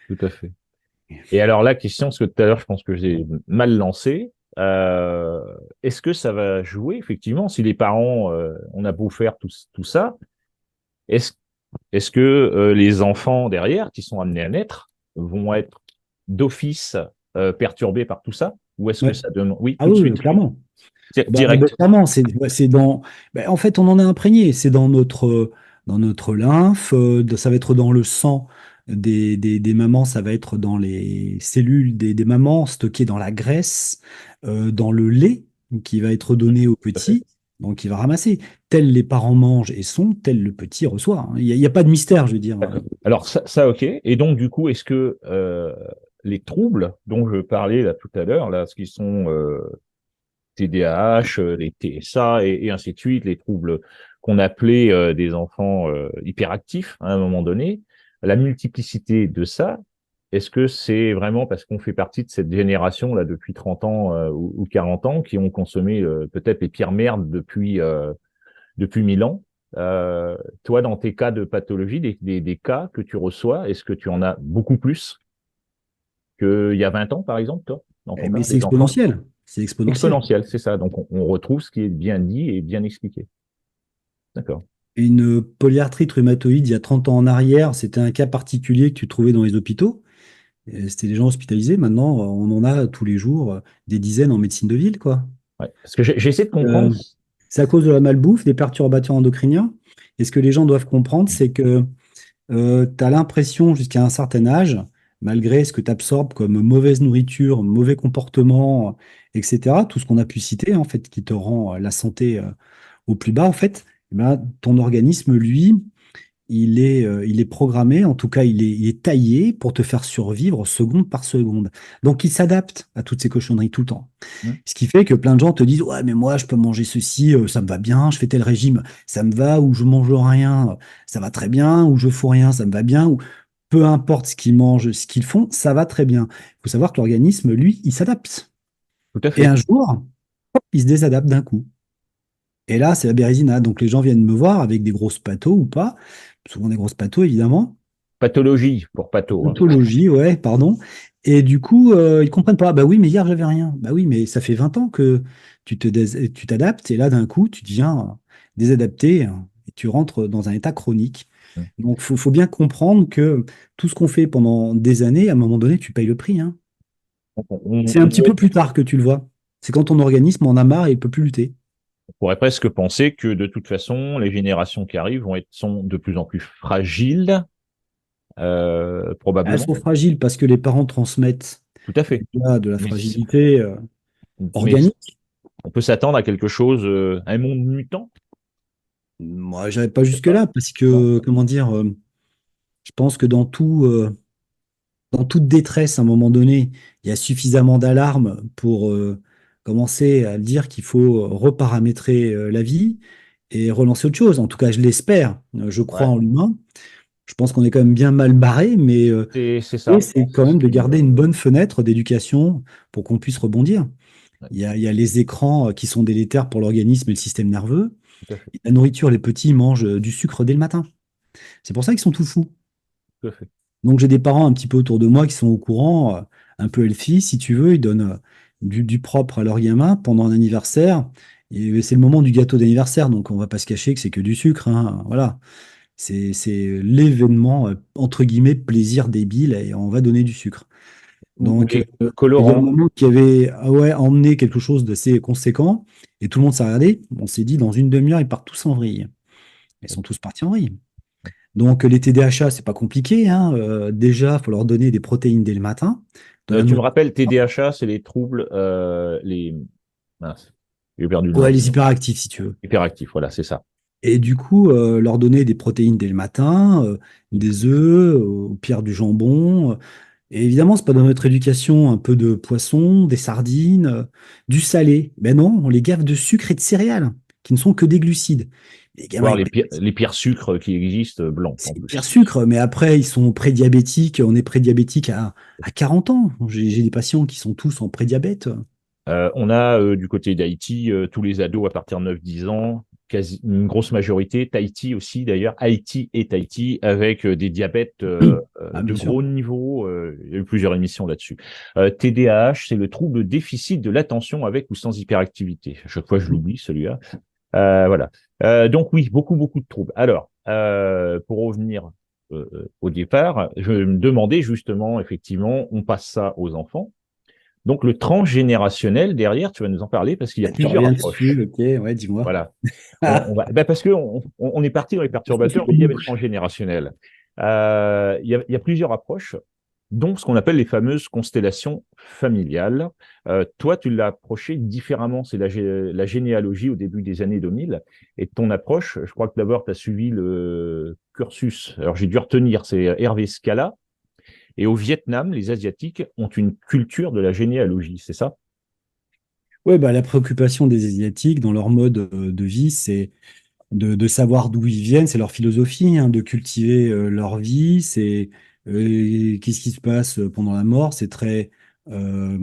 Tout à fait. Et alors la question, parce que tout à l'heure, je pense que j'ai mal lancé, euh, est-ce que ça va jouer, effectivement, si les parents, on a beau faire tout ça, est-ce, est-ce que les enfants derrière, qui sont amenés à naître, vont être d'office perturbés par tout ça? Ou est-ce que Ouais. ça donne... Oui, Ah tout de oui, oui, suite, clairement. Bah, direct. clairement, c'est dans. Bah, en fait, on en est imprégné. C'est dans notre lymphe. Ça va être dans le sang des mamans. Ça va être dans les cellules des mamans stockées dans la graisse, dans le lait qui va être Tout donné au à fait. petit. Donc, il va ramasser. Tel les parents mangent et sont, tel le petit reçoit, hein. Il n'y a, pas de mystère, je veux dire. D'accord. Alors ça, ok. Et donc, du coup, est-ce que les troubles dont je parlais là tout à l'heure, là, ce qui sont TDAH, les TSA et ainsi de suite, les troubles qu'on appelait des enfants hyperactifs hein, à un moment donné, la multiplicité de ça, est-ce que c'est vraiment parce qu'on fait partie de cette génération là depuis 30 ans ou 40 ans qui ont consommé peut-être les pires merdes depuis 1000 ans? Toi, dans tes cas de pathologie, des cas que tu reçois, est-ce que tu en as beaucoup plus qu'il y a 20 ans, par exemple, toi, dans ton Mais cas, c'est des enfants? exponentiel. C'est exponentiel. Exponentielle, c'est ça. Donc, on retrouve ce qui est bien dit et bien expliqué. D'accord. Une polyarthrite rhumatoïde, il y a 30 ans en arrière, c'était un cas particulier que tu trouvais dans les hôpitaux. C'était des gens hospitalisés. Maintenant, on en a tous les jours des dizaines en médecine de ville, quoi. Ouais. Parce que j'essaie de Euh, comprendre. c'est à cause de la malbouffe, des perturbateurs endocriniens. Et ce que les gens doivent comprendre, c'est que tu as l'impression jusqu'à un certain âge, malgré ce que tu absorbes comme mauvaise nourriture, mauvais comportement, etc., tout ce qu'on a pu citer, en fait, qui te rend la santé au plus bas, en fait, eh ben, ton organisme, lui, il est programmé, en tout cas, il est taillé pour te faire survivre seconde par seconde. Donc, il s'adapte à toutes ces cochonneries tout le temps. Hmm. Ce qui fait que plein de gens te disent, ouais, mais moi, je peux manger ceci, ça me va bien, je fais tel régime, ça me va, ou je mange rien, ça va très bien, ou je fous rien, ça me va bien, ou peu importe ce qu'ils mangent, ce qu'ils font, ça va très bien. Il faut savoir que l'organisme, lui, il s'adapte. Tout à Et fait. un jour, hop, il se désadapte d'un coup. Et là, c'est la bérésina. Donc, les gens viennent me voir avec des grosses pathos ou pas, souvent des grosses pathos, évidemment. Pathologie pour patho, hein. Ontologie, ouais, pardon. Et du coup, ils comprennent pas. Bah oui, mais hier, j'avais rien. Bah oui, mais ça fait 20 ans que tu t'adaptes et là, d'un coup, tu deviens désadapté et tu rentres dans un état chronique. Hmm. Donc, faut bien comprendre que tout ce qu'on fait pendant des années, à un moment donné, tu payes le prix, hein. C'est un petit peu plus tard que tu le vois. C'est quand ton organisme en a marre et il peut plus lutter. On pourrait presque penser que de toute façon, les générations qui arrivent sont de plus en plus fragiles, Elles probablement. sont fragiles parce que les parents transmettent Tout à fait. déjà de la Mais, fragilité mais organique. on peut s'attendre à quelque chose, un monde mutant, Moi, j'avais pas je sais pas. jusque-là parce Non. que, comment dire, je pense que dans toute détresse, à un moment donné, il y a suffisamment d'alarmes pour commencer à dire qu'il faut reparamétrer la vie et relancer autre chose. En tout cas, je l'espère. Je crois Ouais. en l'humain. Je pense qu'on est quand même bien mal barré, mais C'est et ça. c'est quand C'est ce même de qui garder me. une bonne fenêtre d'éducation pour qu'on puisse rebondir. Ouais, Il y a les écrans qui sont délétères pour l'organisme et le système nerveux. tout à fait. La nourriture, les petits mangent du sucre dès le matin. C'est pour ça qu'ils sont tout fous. Tout à fait. Donc j'ai des parents un petit peu autour de moi qui sont au courant, un peu healthy, si tu veux, ils donnent du propre à leur gamin pendant un anniversaire. Et c'est le moment du gâteau d'anniversaire, donc on va pas se cacher que c'est que du sucre, hein. Voilà, c'est l'événement entre guillemets plaisir débile et on va donner du sucre. Ou Donc les il y a un colorants. moment qui avait ouais, emmené quelque chose d'assez conséquent et tout le monde s'est regardé. On s'est dit dans une demi-heure ils partent tous en vrille. Ils sont tous partis en vrille. Donc, les TDAH, c'est pas compliqué, hein. Déjà, il faut leur donner des protéines dès le matin. De la Tu me nourriture. rappelles, TDAH, c'est les troubles, mince, j'ai perdu le Ouais, nom. les hyperactifs, si tu veux. Hyperactifs, voilà, c'est ça. Et du coup, leur donner des protéines dès le matin, des œufs, au pire du jambon. Et évidemment, c'est pas dans notre éducation un peu de poisson, des sardines, du salé. Ben non, on les gave de sucre et de céréales, qui ne sont que des glucides. Les gamins, Voire ils pètent. les pires sucres qui existent, blancs, en C'est hyper plus. sucre, mais après, ils sont prédiabétiques. On est prédiabétique à 40 ans. J'ai des patients qui sont tous en prédiabète. On a du côté d'Haïti tous les ados à partir de 9-10 ans, quasi, une grosse majorité, Tahiti aussi d'ailleurs, Haïti et Tahiti, avec des diabètes Ah, de bien sûr. gros niveau. Il y a eu plusieurs émissions là-dessus. TDAH, c'est le trouble déficit de l'attention avec ou sans hyperactivité. À chaque fois, je l'oublie celui-là. Voilà. Donc oui, beaucoup, beaucoup de troubles. Alors, pour revenir au départ, je me demandais justement, effectivement, on passe ça aux enfants. Donc le transgénérationnel, derrière, tu vas nous en parler parce qu'il y a Ah, tu plusieurs reviens dessus, approches. ok, ouais, dis-moi. Voilà. Parce que on est parti dans les perturbateurs liés avec le transgénérationnel. Il y a plusieurs approches, dont ce qu'on appelle les fameuses constellations familiales. Toi, tu l'as approché différemment. C'est la généalogie au début des années 2000. Et ton approche, je crois que d'abord, tu as suivi le cursus. Alors, j'ai dû retenir, c'est Hervé Scala. Et au Vietnam, les Asiatiques ont une culture de la généalogie, c'est ça? Ouais, bah, la préoccupation des Asiatiques dans leur mode de vie, c'est de savoir d'où ils viennent, c'est leur philosophie, hein, de cultiver leur vie, c'est qu'est-ce qui se passe pendant la mort, c'est très euh,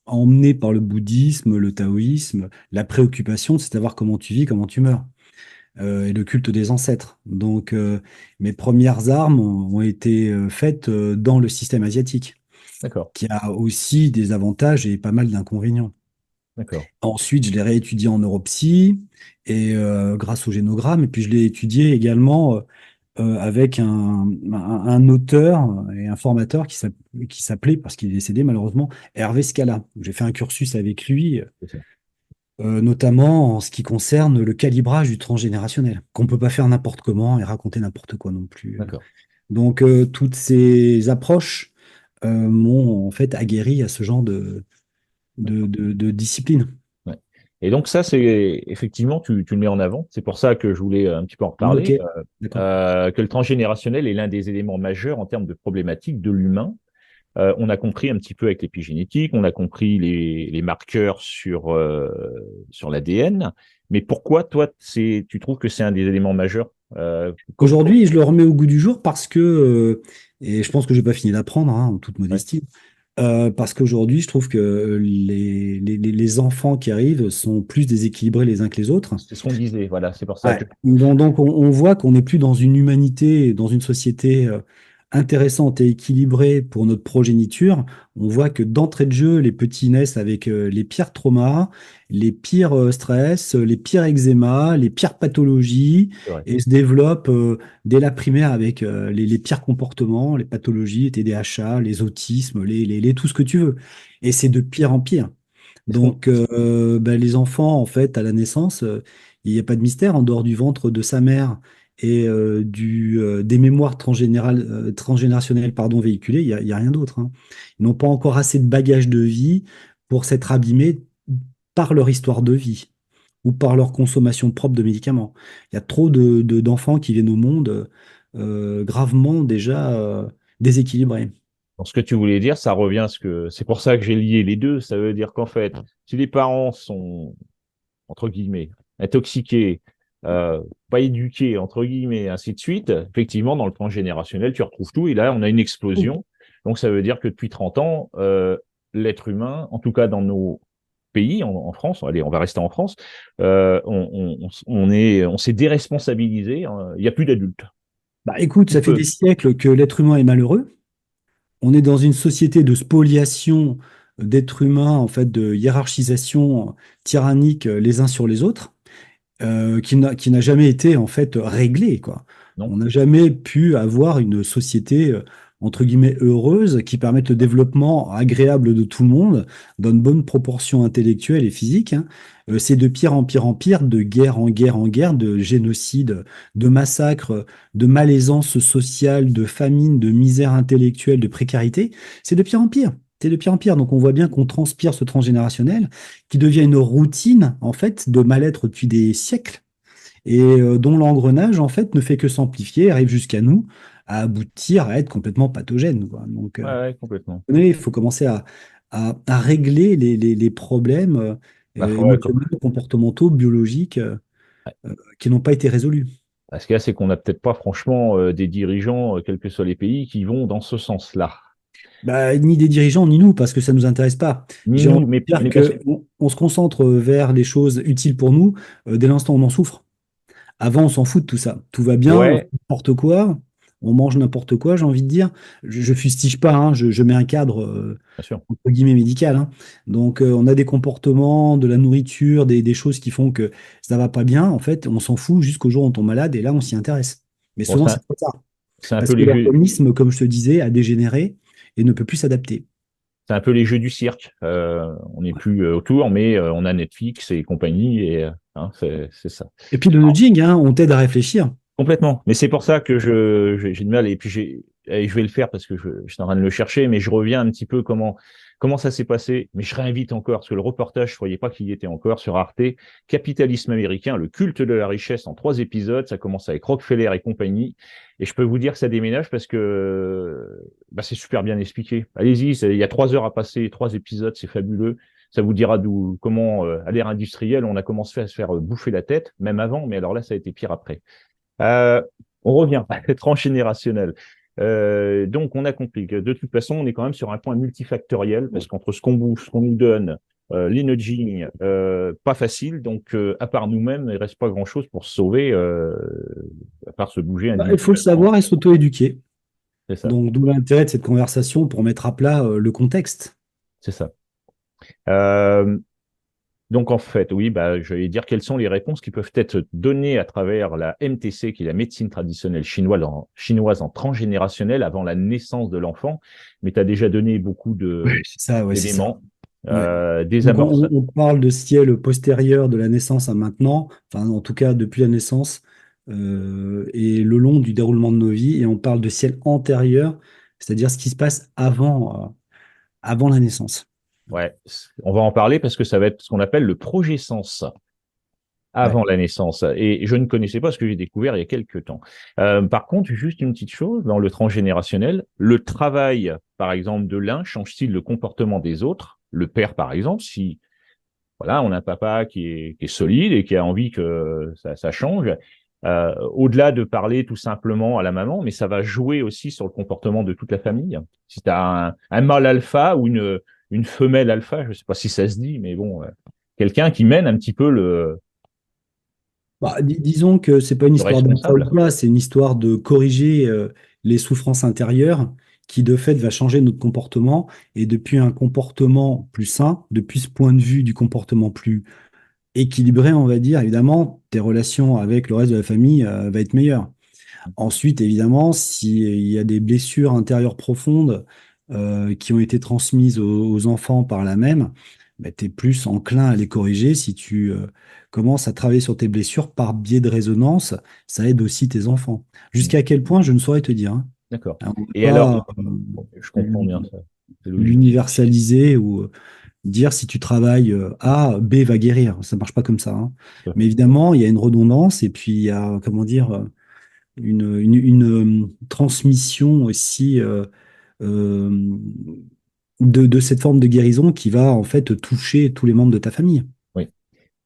emmené par le bouddhisme, le taoïsme. La préoccupation, c'est de savoir comment tu vis, comment tu meurs. Et le culte des ancêtres. Donc, mes premières armes ont été faites dans le système asiatique, D'accord, qui a aussi des avantages et pas mal d'inconvénients. d'accord. Ensuite, je l'ai réétudié en neuropsy et grâce au génogramme, et puis je l'ai étudié également avec un auteur et un formateur qui s'appelait, parce qu'il est décédé malheureusement, Hervé Scala. J'ai fait un cursus avec lui. C'est ça. Notamment en ce qui concerne le calibrage du transgénérationnel, qu'on peut pas faire n'importe comment et raconter n'importe quoi non plus. D'accord. Donc, toutes ces approches m'ont en fait aguerri à ce genre de discipline. Ouais. Et donc ça, c'est effectivement, tu le mets en avant. C'est pour ça que je voulais un petit peu en Ok, reparler, d'accord. que le transgénérationnel est l'un des éléments majeurs en termes de problématiques de l'humain. On a compris un petit peu avec l'épigénétique, on a compris les marqueurs sur l'ADN. Mais pourquoi, toi, tu trouves que c'est un des éléments majeurs? Aujourd'hui, je le remets au goût du jour parce que, et je pense que je n'ai pas fini d'apprendre, hein, en toute Ouais, modestie, parce qu'aujourd'hui, je trouve que les enfants qui arrivent sont plus déséquilibrés les uns que les autres. c'est ce qu'on disait, voilà, c'est pour ça Ouais. que… Donc, on voit qu'on n'est plus dans une humanité, dans une société intéressante et équilibrée pour notre progéniture. On voit que d'entrée de jeu, les petits naissent avec les pires traumas, les pires stress, les pires eczémas, les pires pathologies C'est vrai. et se développent dès la primaire avec les pires comportements, les pathologies, les TDAH, les autismes, tout ce que tu veux. Et c'est de pire en pire. Est-ce qu'on… Donc, ben, les enfants, en fait, à la naissance, il n'y a pas de mystère en dehors du ventre de sa mère et des mémoires transgénérationnelles pardon, véhiculées, il y a rien d'autre, hein. Ils n'ont pas encore assez de bagages de vie pour s'être abîmés par leur histoire de vie ou par leur consommation propre de médicaments. Il y a trop d'enfants qui viennent au monde gravement déjà déséquilibrés. Dans ce que tu voulais dire, ça revient à ce que… C'est pour ça que j'ai lié les deux. Ça veut dire qu'en fait, si les parents sont, entre guillemets, intoxiqués, pas éduqués, entre guillemets, ainsi de suite, effectivement, dans le transgénérationnel, tu retrouves tout. Et là, on a une explosion. Donc, ça veut dire que depuis 30 ans, l'être humain, en tout cas dans nos pays, en France, allez, on va rester en France, on s'est déresponsabilisé, hein. Il n'y a plus d'adultes. Bah, écoute, Tout ça fait peu. des siècles que l'être humain est malheureux. On est dans une société de spoliation d'êtres humains, en fait, de hiérarchisation tyrannique les uns sur les autres, qui n'a jamais été en fait réglée, quoi. Non? On n'a jamais pu avoir une société entre guillemets heureuse qui permette le développement agréable de tout le monde dans une bonne proportion intellectuelle et physique, hein. C'est de pire en pire en pire, de guerre en guerre en guerre, de génocide, de massacre, de malaisance sociale, de famine, de misère intellectuelle, de précarité. C'est de pire en pire. C'est de pire en pire. Donc on voit bien qu'on transpire ce transgénérationnel qui devient une routine en fait de mal-être depuis des siècles et dont l'engrenage en fait ne fait que s'amplifier, arrive jusqu'à nous, à aboutir à être complètement pathogène, quoi. Donc Ouais, ouais, complètement. il faut commencer à régler les problèmes Bah, ouais, émotionnels, comportementaux, biologiques qui n'ont pas été résolus. ce qu'il y a, c'est qu'on n'a peut-être pas franchement des dirigeants, quels que soient les pays, qui vont dans ce sens-là. Bah, ni des dirigeants, ni nous, parce que ça ne nous intéresse pas. Ni J'ai envie nous, de dire mais parce que… qu'on se concentre vers les choses utiles pour nous dès l'instant où on en souffre. Avant, on s'en fout de tout ça. Tout va bien, on fait Ouais, n'importe quoi, on mange n'importe quoi, j'ai envie de dire. Je fustige pas, hein, je mets un cadre bien sûr. entre guillemets médical, hein. Donc, on a des comportements, de la nourriture, des choses qui font que ça va pas bien. En fait, on s'en fout jusqu'au jour où on tombe malade et là, on s'y intéresse. Mais Bon, souvent, c'est trop tard. c'est un peu Parce que les jeux, l'organisme, comme je te disais, a dégénéré et ne peut plus s'adapter. c'est un peu les jeux du cirque. On n'est plus autour, mais on a Netflix et compagnie, et hein, c'est ça. Et puis, le nudging, hein, on t'aide à réfléchir. Complètement. Mais c'est pour ça que j'ai du mal, et puis et je vais le faire parce que je suis en train de le chercher, mais je reviens un petit peu comment ça s'est passé. Mais je réinvite encore, parce que le reportage, je croyais pas qu'il y était encore sur Arte. Capitalisme américain, le culte de la richesse en 3 épisodes. Ça commence avec Rockefeller et compagnie. Et je peux vous dire que ça déménage parce que bah, c'est super bien expliqué. Allez-y, il y a 3 heures à passer, 3 épisodes, c'est fabuleux. Ça vous dira comment, à l'ère industrielle, on a commencé à se faire bouffer la tête, même avant, mais alors là, ça a été pire après. Euh, on revient à la tranche générationnelle. Donc, on a compris que de toute façon, on est quand même sur un point multifactoriel, parce qu'entre ce qu'on bouffe, ce qu'on nous donne, les nudging, pas facile. Donc, à part nous-mêmes, il reste pas grand-chose pour se sauver, à part se bouger Bah, il faut le individuellement. savoir et s'auto-éduquer. C'est ça, Donc, d'où l'intérêt de cette conversation pour mettre à plat le contexte. c'est ça. Euh, Donc en fait, oui, bah, je vais dire quelles sont les réponses qui peuvent être données à travers la MTC, qui est la médecine traditionnelle chinoise en transgénérationnel avant la naissance de l'enfant. Mais tu as déjà donné beaucoup Ouais, c'est ça, ouais, c'est ça. d'éléments. Ouais. des Donc amorces. on parle de ciel postérieur de la naissance à maintenant, enfin en tout cas depuis la naissance et le long du déroulement de nos vies, et on parle de ciel antérieur, c'est-à-dire ce qui se passe avant la naissance. Ouais, on va en parler parce que ça va être ce qu'on appelle le projet-sens Ouais. avant la naissance. Et je ne connaissais pas ce que j'ai découvert il y a quelques temps. Par contre, juste une petite chose, dans le transgénérationnel, le travail, par exemple, de l'un change-t-il le comportement des autres? Le père, par exemple, si voilà, on a un papa qui est solide et qui a envie que ça change, au-delà de parler tout simplement à la maman, mais ça va jouer aussi sur le comportement de toute la famille. Si tu as un mâle alpha ou une femelle alpha, je ne sais pas si ça se dit, mais bon, quelqu'un qui mène un petit peu Bah, disons que c'est pas une le histoire d'alpha ou responsable. quoi, c'est une histoire de corriger les souffrances intérieures qui de fait va changer notre comportement, et depuis un comportement plus sain, depuis ce point de vue du comportement plus équilibré, on va dire, évidemment, tes relations avec le reste de la famille va être meilleures. Ensuite, évidemment, s'il y a des blessures intérieures profondes qui ont été transmises aux enfants par la même, tu es plus enclin à les corriger. Si tu commences à travailler sur tes blessures par biais de résonance, ça aide aussi tes enfants. Jusqu'à quel point, je ne saurais te dire, hein. D'accord. On ne peut Et alors, pas je comprends bien ça, c'est logique. l'universaliser ou dire si tu travailles A, B va guérir. Ça marche pas comme ça, hein. Mais évidemment, il y a une redondance et puis il y a, comment dire, une transmission aussi euh, de cette forme de guérison qui va en fait toucher tous les membres de ta famille. Oui.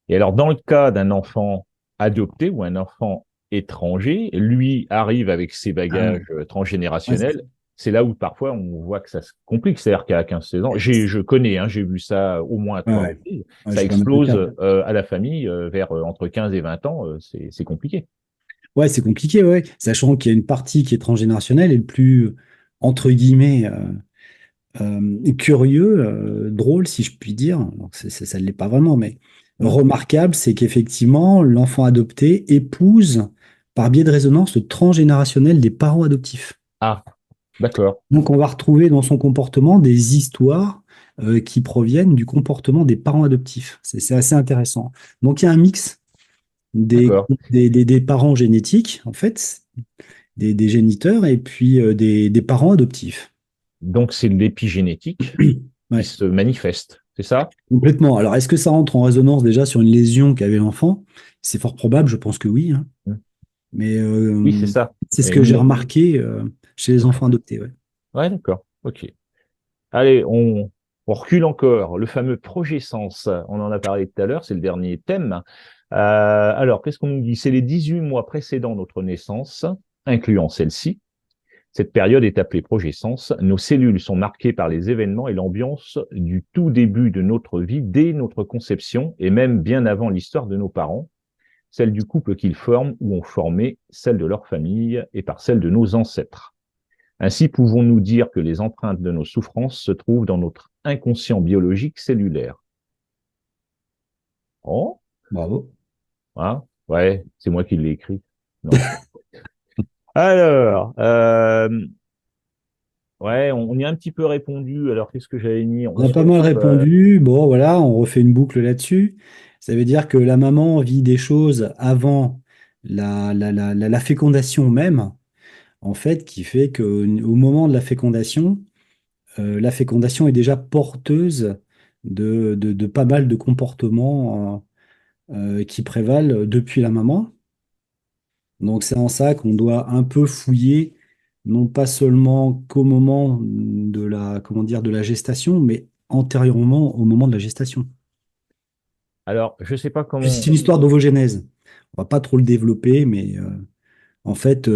Et alors, dans le cas d'un enfant adopté ou un enfant étranger, lui arrive avec ses Ah ouais. bagages Ouais, transgénérationnels. C'est là où parfois on voit que ça se complique. C'est-à-dire qu'à 15-16 ans, je connais, hein, j'ai vu ça au moins à ouais, trois ouais. reprises, Ouais, ça j'ai pas mal de explose cas. à la famille vers entre 15 et 20 ans, c'est compliqué. Ouais, c'est compliqué, ouais. Sachant qu'il y a une partie qui est transgénérationnelle et le plus, entre guillemets, curieux, drôle, si je puis dire. Donc, ça ne l'est pas vraiment, mais Hmm. remarquable, c'est qu'effectivement, l'enfant adopté épouse, par biais de résonance, le transgénérationnel des parents adoptifs. Ah, d'accord, Donc, on va retrouver dans son comportement des histoires qui proviennent du comportement des parents adoptifs. C'est assez intéressant. Donc, il y a un mix des, d'accord. des parents génétiques, en fait, des géniteurs, et puis des parents adoptifs. Donc c'est l'épigénétique qui Ouais, se manifeste, c'est ça? complètement. Alors, est-ce que ça rentre en résonance déjà sur une lésion qu'avait l'enfant? C'est fort probable, je pense que oui, hein. Hmm. Mais Oui, c'est ça. c'est ce Mais que j'ai nous, remarqué chez les enfants adoptés. Ouais. ouais, d'accord. Ok. Allez, on recule encore. Le fameux projet sens, on en a parlé tout à l'heure, c'est le dernier thème. Alors, qu'est-ce qu'on nous dit? C'est les 18 mois précédant notre naissance, incluant celle-ci. Cette période est appelée projet sens. Nos cellules sont marquées par les événements et l'ambiance du tout début de notre vie, dès notre conception et même bien avant l'histoire de nos parents, celle du couple qu'ils forment ou ont formé, celle de leur famille et par celle de nos ancêtres. Ainsi, pouvons-nous dire que les empreintes de nos souffrances se trouvent dans notre inconscient biologique cellulaire. Oh, Bravo. hein, ouais, c'est moi qui l'ai écrit. Non. Alors, ouais, on y a un petit peu répondu. Alors, qu'est-ce que j'avais mis? On a pas mal répondu. Bon, voilà, on refait une boucle là-dessus. Ça veut dire que la maman vit des choses avant la fécondation même, en fait, qui fait qu'au moment de la fécondation est déjà porteuse de pas mal de comportements qui prévalent depuis la maman. Donc c'est en ça qu'on doit un peu fouiller, non pas seulement qu'au moment de la, comment dire, de la gestation, mais antérieurement au moment de la gestation. alors, je sais pas C'est comment. une histoire d'ovogénèse. On va pas trop le développer, mais en fait,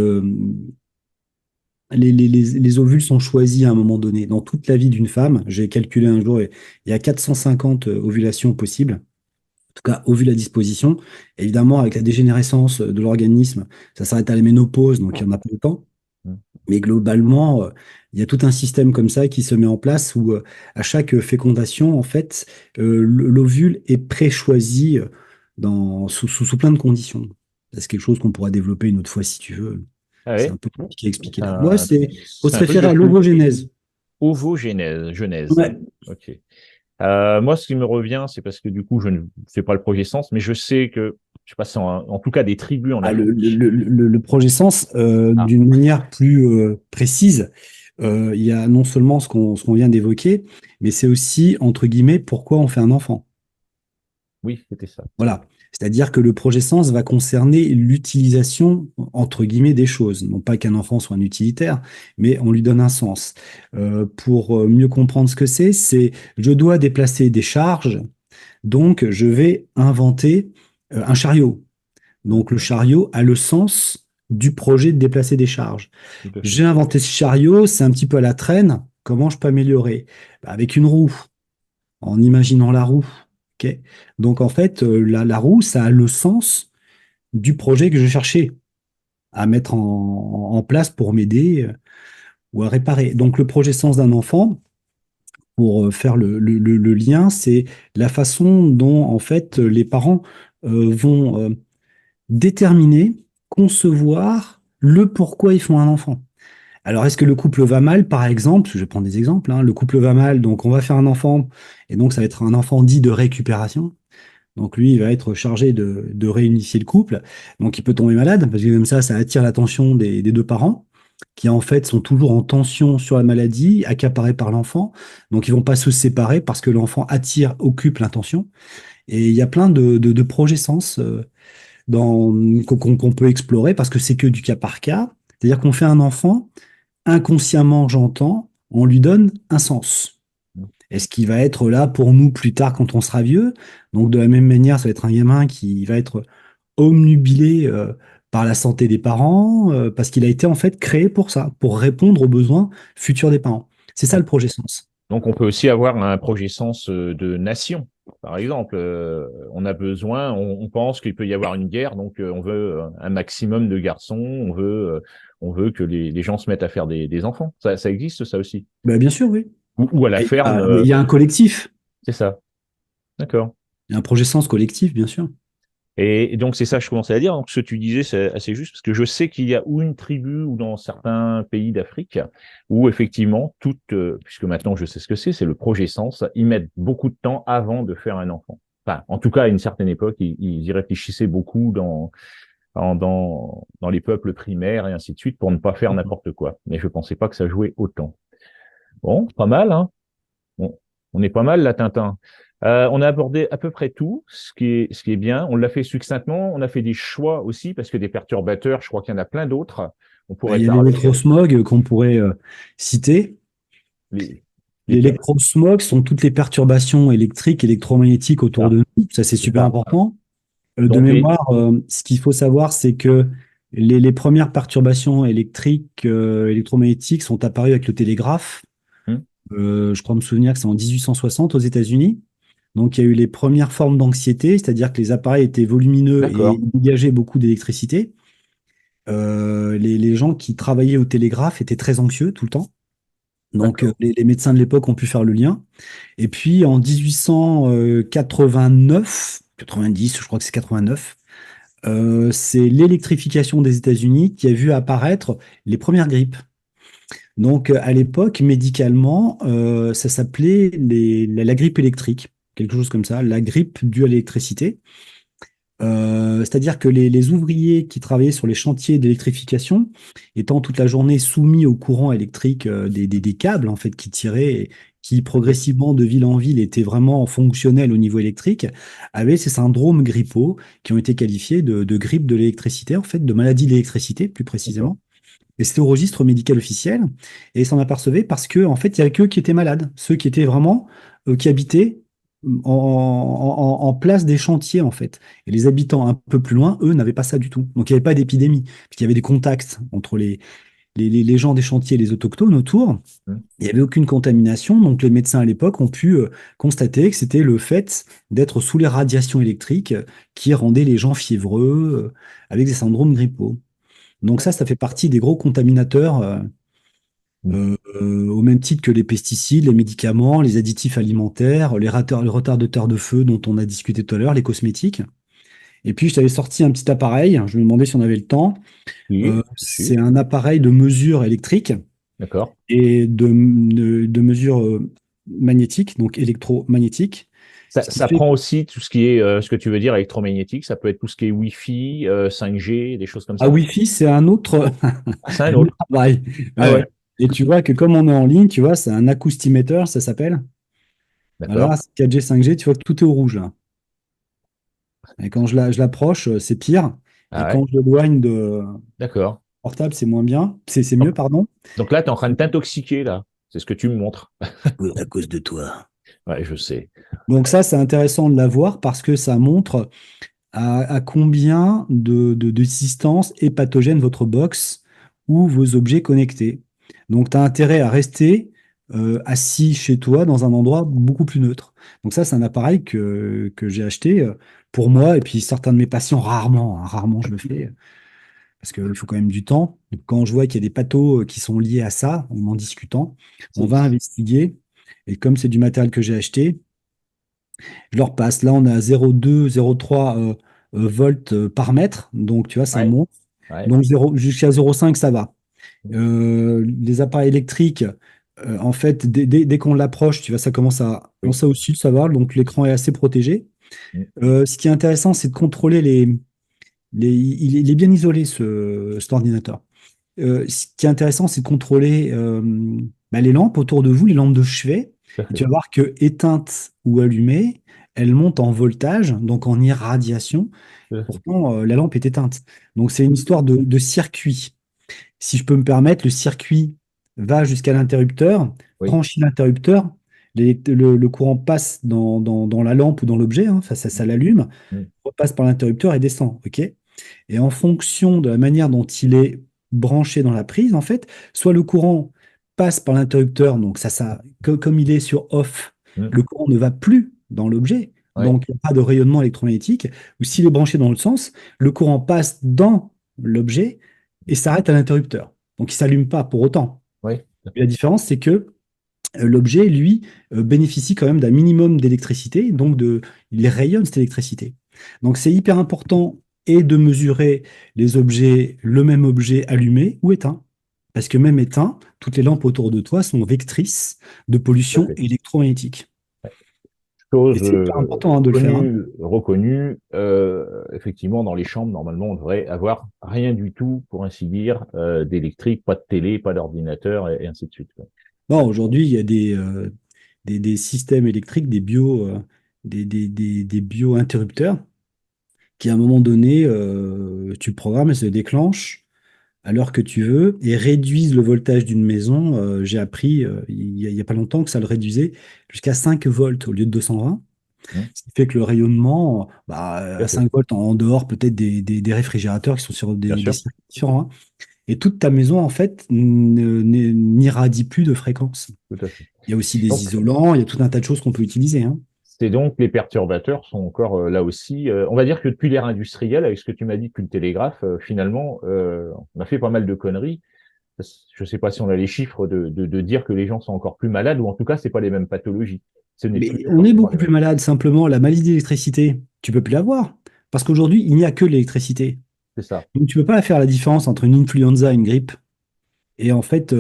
les ovules sont choisis à un moment donné. Dans toute la vie d'une femme, j'ai calculé un jour, il y a 450 ovulations possibles, en tout cas ovules à disposition. Évidemment, avec la dégénérescence de l'organisme, ça s'arrête à la ménopause, donc il n'y en a pas autant. Mais globalement, il y a tout un système comme ça qui se met en place où à chaque fécondation, en fait, l'ovule est pré-choisi sous plein de conditions. C'est quelque chose qu'on pourra développer une autre fois si tu veux. Ah C'est ouais, un peu compliqué à expliquer c'est là. Moi, faut c'est se un truc référer de à fou. l'ovogénèse. Ovogénèse, genèse. Ouais. Ok. Moi, ce qui me revient, c'est parce que du coup, je ne fais pas le projet Sens, mais je sais que, je passe en tout cas des tribus en Ah, Afrique. le projet Sens, Ah, d'une manière plus précise, il y a non seulement ce qu'on vient d'évoquer, mais c'est aussi, entre guillemets, pourquoi on fait un enfant. oui, c'était ça. Voilà. C'est-à-dire que le projet Sens va concerner l'utilisation, entre guillemets, des choses. Non pas qu'un enfant soit un utilitaire, mais on lui donne un sens. Pour mieux comprendre ce que c'est je dois déplacer des charges, donc je vais inventer un chariot. Donc le chariot a le sens du projet de déplacer des charges. Tout à fait. J'ai inventé ce chariot, c'est un petit peu à la traîne. Comment je peux améliorer? Bah, avec une roue, en imaginant la roue. Ok. Donc en fait, la roue, ça a le sens du projet que je cherchais à mettre en place pour m'aider ou à réparer. Donc le projet sens d'un enfant, pour faire le lien, c'est la façon dont en fait les parents vont déterminer, concevoir le pourquoi ils font un enfant. Alors, est-ce que le couple va mal, par exemple? Je vais prendre des exemples, hein. Le couple va mal, donc on va faire un enfant, et donc ça va être un enfant dit de récupération. Donc lui, il va être chargé de réunifier le couple. Donc il peut tomber malade, parce que comme ça attire l'attention des deux parents, qui en fait sont toujours en tension sur la maladie, accaparés par l'enfant. Donc ils vont pas se séparer parce que l'enfant attire, occupe l'intention. Et il y a plein de projets sens qu'on peut explorer parce que c'est que du cas par cas. C'est-à-dire qu'on fait un enfant, inconsciemment, j'entends, on lui donne un sens. Est-ce qu'il va être là pour nous plus tard quand on sera vieux? Donc de la même manière, ça va être un gamin qui va être omnubilé par la santé des parents, parce qu'il a été en fait créé pour ça, pour répondre aux besoins futurs des parents. C'est ça le projet sens. Donc, on peut aussi avoir un projet sens de nation. Par exemple, on a besoin, on pense qu'il peut y avoir une guerre, donc on veut un maximum de garçons, on veut que les gens se mettent à faire des enfants. Ça existe, ça aussi. Ben, bien sûr, oui. Ou à la Il y ferme, a, il y a un collectif, c'est ça. D'accord. il y a un projet sens collectif, bien sûr. Et donc, c'est ça que je commençais à dire. Donc, ce que tu disais, c'est assez juste, parce que je sais qu'il y a ou une tribu ou dans certains pays d'Afrique où, effectivement, puisque maintenant je sais ce que c'est le projet Sens, ils mettent beaucoup de temps avant de faire un enfant. Enfin, en tout cas, à une certaine époque, ils y réfléchissaient beaucoup dans les peuples primaires et ainsi de suite pour ne pas faire n'importe quoi. Mais je pensais pas que ça jouait autant. Bon, pas mal, hein? Bon, on est pas mal là, Tintin. On a abordé à peu près tout, ce qui est bien. On l'a fait succinctement. On a fait des choix aussi parce que des perturbateurs, je crois qu'il y en a plein d'autres. On Ben, pourrait il y a parler l'électrosmog qu'on pourrait citer. les, lesquels. L'électrosmog sont toutes les perturbations électriques, électromagnétiques autour Ah, de nous. Ça, c'est c'est super ça. important. De Donc mémoire, ce qu'il faut savoir, c'est que les premières perturbations électriques, électromagnétiques sont apparues avec le télégraphe. hmm, Je crois me souvenir que c'est en 1860 aux États-Unis. Donc, il y a eu les premières formes d'anxiété, c'est-à-dire que les appareils étaient volumineux et d'accord. dégageaient beaucoup d'électricité. Les gens qui travaillaient au télégraphe étaient très anxieux tout le temps. Donc, D'accord. les médecins de l'époque ont pu faire le lien. Et puis, en 1889, 90, je crois que c'est 89, c'est l'électrification des États-Unis qui a vu apparaître les premières grippes. Donc, à l'époque, médicalement, ça s'appelait la grippe électrique, quelque chose comme ça, la grippe due à l'électricité. C'est-à-dire que les ouvriers qui travaillaient sur les chantiers d'électrification, étant toute la journée soumis au courant électrique des câbles en fait qui tiraient, et qui progressivement de ville en ville étaient vraiment fonctionnels au niveau électrique, avaient ces syndromes grippaux qui ont été qualifiés de grippe de l'électricité, en fait, de maladie de l'électricité plus D'accord. précisément. Et c'était au registre médical officiel, et ils s'en apercevaient parce que en fait, il y avait qu'eux qui étaient malades, ceux qui étaient vraiment qui habitaient en place des chantiers en fait. Et les habitants un peu plus loin, eux, n'avaient pas ça du tout. Donc il n'y avait pas d'épidémie, puisqu'il y avait des contacts entre les gens des chantiers et les autochtones autour. Hmm, Il n'y avait aucune contamination, donc les médecins à l'époque ont pu constater que c'était le fait d'être sous les radiations électriques qui rendait les gens fiévreux, avec des syndromes grippaux. Donc ça fait partie des gros contaminateurs, hmm. au même titre que les pesticides, les médicaments, les additifs alimentaires, les retardateurs de feu dont on a discuté tout à l'heure, les cosmétiques. Et puis je t'avais sorti un petit appareil, je me demandais si on avait le temps. Si. C'est un appareil de mesure électrique D'accord. et de mesure magnétique, donc électromagnétique. Ce qui Ça fait prend aussi tout ce qui est, ce que tu veux dire, électromagnétique. Ça peut être tout ce qui est Wi-Fi, 5G, des choses comme Ah, ça. Wi-Fi, c'est un autre, Ah, c'est un un autre autre. travail. Ah Ouais. ouais, Et tu vois que comme on est en ligne, tu vois, c'est un acoustimètre, ça s'appelle. Voilà, d'accord. 4G, 5G, tu vois que tout est au rouge là. Et quand je l'approche, c'est pire. Et Ah ouais, quand je l'éloigne de d'accord. portable, c'est moins bien. C'est mieux, Donc, pardon. donc là, tu es en train de t'intoxiquer, là. C'est ce que tu me montres. À cause de toi. Ouais, je sais. Donc ça, c'est intéressant de l'avoir parce que ça montre à combien de distance est pathogène votre box ou vos objets connectés. Donc, tu as intérêt à rester assis chez toi dans un endroit beaucoup plus neutre. Donc ça, c'est un appareil que j'ai acheté pour moi et puis certains de mes patients, rarement, hein, rarement je le fais, parce qu'il faut quand même du temps. Quand je vois qu'il y a des pathos qui sont liés à ça, en discutant, on C'est va investiguer. Et comme c'est du matériel que j'ai acheté, je leur passe. Là, on est à 0,2, 0,3 volts par mètre. Donc, tu vois, ça ouais, monte. ouais. Donc, 0, jusqu'à 0,5, ça va. Les appareils électriques, en fait, dès qu'on l'approche, tu vois, ça commence à. Bon, Oui. ça aussi, ça va. Donc, l'écran est assez protégé. Ce qui est intéressant, c'est de contrôler il est bien isolé, cet ordinateur. Ce qui est intéressant, c'est de contrôler les lampes autour de vous, les lampes de chevet. Tout à Et tu fait. vas voir que éteintes ou allumées, elles montent en voltage, donc en irradiation. Tout à fait. Pourtant, la lampe est éteinte. Donc, c'est une histoire de circuit. Si je peux me permettre, le circuit va jusqu'à l'interrupteur, Oui. franchit l'interrupteur, le courant passe dans la lampe ou dans l'objet, hein, ça l'allume, Mm. repasse par l'interrupteur et descend. OK? Et en fonction de la manière dont il est branché dans la prise, en fait, soit le courant passe par l'interrupteur, donc comme il est sur off, Mm. le courant ne va plus dans l'objet, Ouais. donc il n'y a pas de rayonnement électromagnétique, ou s'il est branché dans le sens, le courant passe dans l'objet et s'arrête à l'interrupteur. Donc il ne s'allume pas pour autant. Ouais. Mais la différence, c'est que l'objet, lui, bénéficie quand même d'un minimum d'électricité, donc il rayonne cette électricité. Donc c'est hyper important et de mesurer les objets, le même objet allumé ou éteint. Parce que même éteint, toutes les lampes autour de toi sont vectrices de Tout à pollution fait. électromagnétique. Et Chose c'est hyper important hein, de le faire. Hein. connue, reconnue. Effectivement, dans les chambres, normalement, on devrait avoir rien du tout, pour ainsi dire, d'électrique, pas de télé, pas d'ordinateur, et ainsi de suite, quoi. Non, aujourd'hui, il y a des systèmes électriques, des bio-interrupteurs qui, à un moment donné, tu programmes et se déclenchent à l'heure que tu veux et réduisent le voltage d'une maison. J'ai appris il y a pas longtemps que ça le réduisait jusqu'à 5 volts au lieu de 220. Hein. Ce qui fait que le rayonnement, Tout à à fait. 5 volts en dehors, peut-être des réfrigérateurs qui sont sur Bien des sûr. circuits différents. Hein. Et toute ta maison, en fait, n'irradie plus de fréquences. Tout à fait. Il y a aussi des Donc, isolants, il y a tout un tas de choses qu'on peut utiliser. Hein. c'est donc les perturbateurs sont encore là aussi. On va dire que depuis l'ère industrielle, avec ce que tu m'as dit depuis le télégraphe, finalement, on a fait pas mal de conneries. Je ne sais pas si on a les chiffres de dire que les gens sont encore plus malades, ou en tout cas, c'est pas les mêmes pathologies. Ce n'est plus Mais on est forcément les beaucoup plus mêmes. malade, simplement. La maladie d'électricité, tu peux plus l'avoir. Parce qu'aujourd'hui, il n'y a que l'électricité. C'est ça. Donc, tu peux pas faire la différence entre une influenza et une grippe. Et en fait,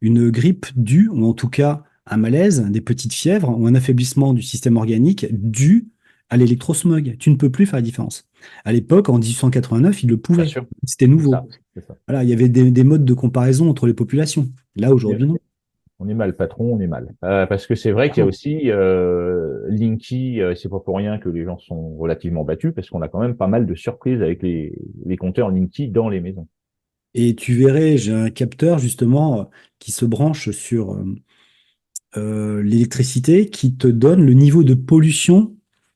une grippe due, ou en tout cas un malaise, des petites fièvres, ou un affaiblissement du système organique dû à l'électrosmog. Tu ne peux plus faire la différence. À l'époque, en 1889, ils le Bien pouvaient. sûr. C'était C'est nouveau. ça. C'est ça. Voilà, il y avait des modes de comparaison entre les populations. Là, aujourd'hui, non. On est mal, patron, on est mal. Parce que c'est vrai qu'il y a Clairement. aussi Linky, c'est pas pour rien que les gens sont relativement battus, parce qu'on a quand même pas mal de surprises avec les compteurs Linky dans les maisons. Et tu verrais, j'ai un capteur justement qui se branche sur l'électricité qui te donne le niveau de pollution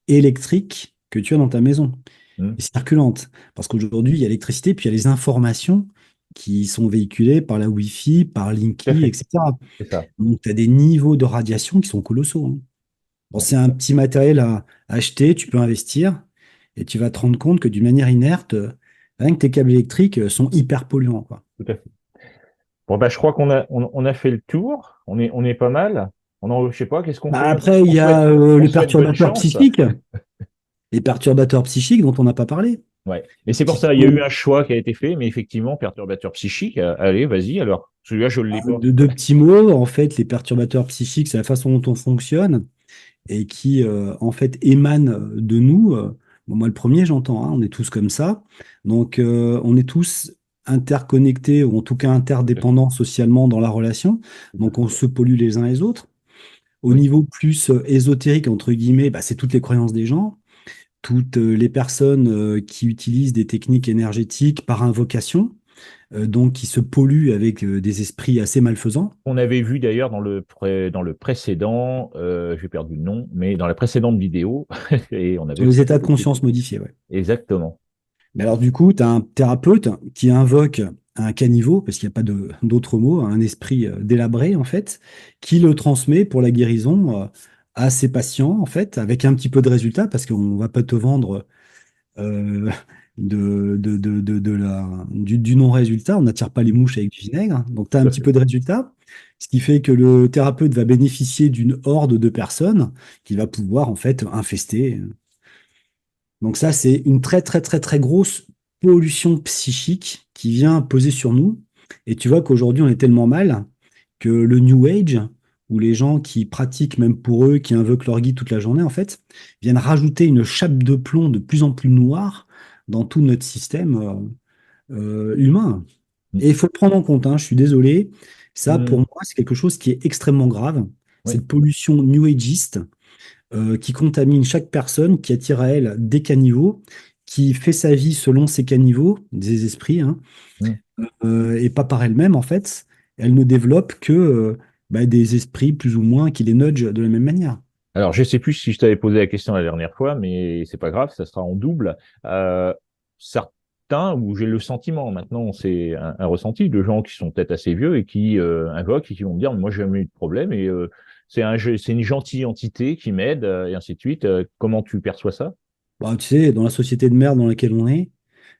électrique que tu as dans ta maison, Hmm. et circulante. Parce qu'aujourd'hui, il y a l'électricité, puis il y a les informations qui sont véhiculées par la Wi-Fi, par Tout à Linky, fait, etc. c'est ça. Donc, tu as des niveaux de radiation qui sont colossaux. Hein. Bon, c'est un petit matériel à acheter, tu peux investir, et tu vas te rendre compte que d'une manière inerte, rien que tes câbles électriques sont hyper polluants, quoi. Tout à fait. Bon, bah, je crois qu'on a fait le tour. On est pas mal. Je sais pas, qu'est-ce qu'on Bah, fait? après, il On y souhaite, a on les souhaite bonne perturbateurs chance. psychiques. Les perturbateurs psychiques dont on n'a pas parlé. Ouais. Et c'est pour qui ça, il y a sont eu un choix qui a été fait, mais effectivement, perturbateur psychique. Allez, vas-y, alors. Celui-là, je ne l'ai pas. deux petits mots. En fait, les perturbateurs psychiques, c'est la façon dont on fonctionne et qui, en fait, émanent de nous. Bon, moi, le premier, j'entends, hein, on est tous comme ça. Donc, on est tous interconnectés ou en tout cas interdépendants socialement dans la relation. Donc, on se pollue les uns les autres. Au Oui. niveau plus ésotérique, entre guillemets, bah, c'est toutes les croyances des gens, toutes les personnes qui utilisent des techniques énergétiques par invocation, donc qui se polluent avec des esprits assez malfaisants. On avait vu d'ailleurs dans le précédent, j'ai perdu le nom, mais dans la précédente vidéo, et on Sur avait les parlé états de de ces conscience techniques. modifiés, ouais. Exactement. Mais alors, du coup, tu as un thérapeute qui invoque un caniveau, parce qu'il n'y a pas d'autre mot, un esprit délabré, en fait, qui le transmet pour la guérison à ses patients, en fait, avec un petit peu de résultat, parce qu'on ne va pas te vendre euh, du non-résultat. On n'attire pas les mouches avec du vinaigre, hein. Donc, tu as un Tout à petit fait. peu de résultat, ce qui fait que le thérapeute va bénéficier d'une horde de personnes qui va pouvoir, en fait, infester. Donc ça, c'est une très très très très grosse pollution psychique qui vient peser sur nous. Et tu vois qu'aujourd'hui, on est tellement mal que le New Age, où les gens qui pratiquent même pour eux, qui invoquent leur guide toute la journée, en fait, viennent rajouter une chape de plomb de plus en plus noire dans tout notre système humain. Mm. Et il faut le prendre en compte, hein, je suis désolé. Ça, pour Mm. moi, c'est quelque chose qui est extrêmement grave. Oui. Cette pollution New Ageiste qui contamine chaque personne, qui attire à elle des caniveaux, qui fait sa vie selon ces caniveaux, des esprits, hein, Mm. et pas par elle-même en fait. Elle ne développe que bah, des esprits plus ou moins qui les nudgent de la même manière. Alors, je ne sais plus si je t'avais posé la question la dernière fois, mais c'est pas grave, ça sera en double. Certains, où j'ai le sentiment, maintenant, c'est un ressenti de gens qui sont peut-être assez vieux et qui invoquent et qui vont me dire, moi, j'ai jamais eu de problème et c'est une gentille entité qui m'aide et ainsi de suite. Comment tu perçois ça? Bah, tu sais, dans la société de merde dans laquelle on est,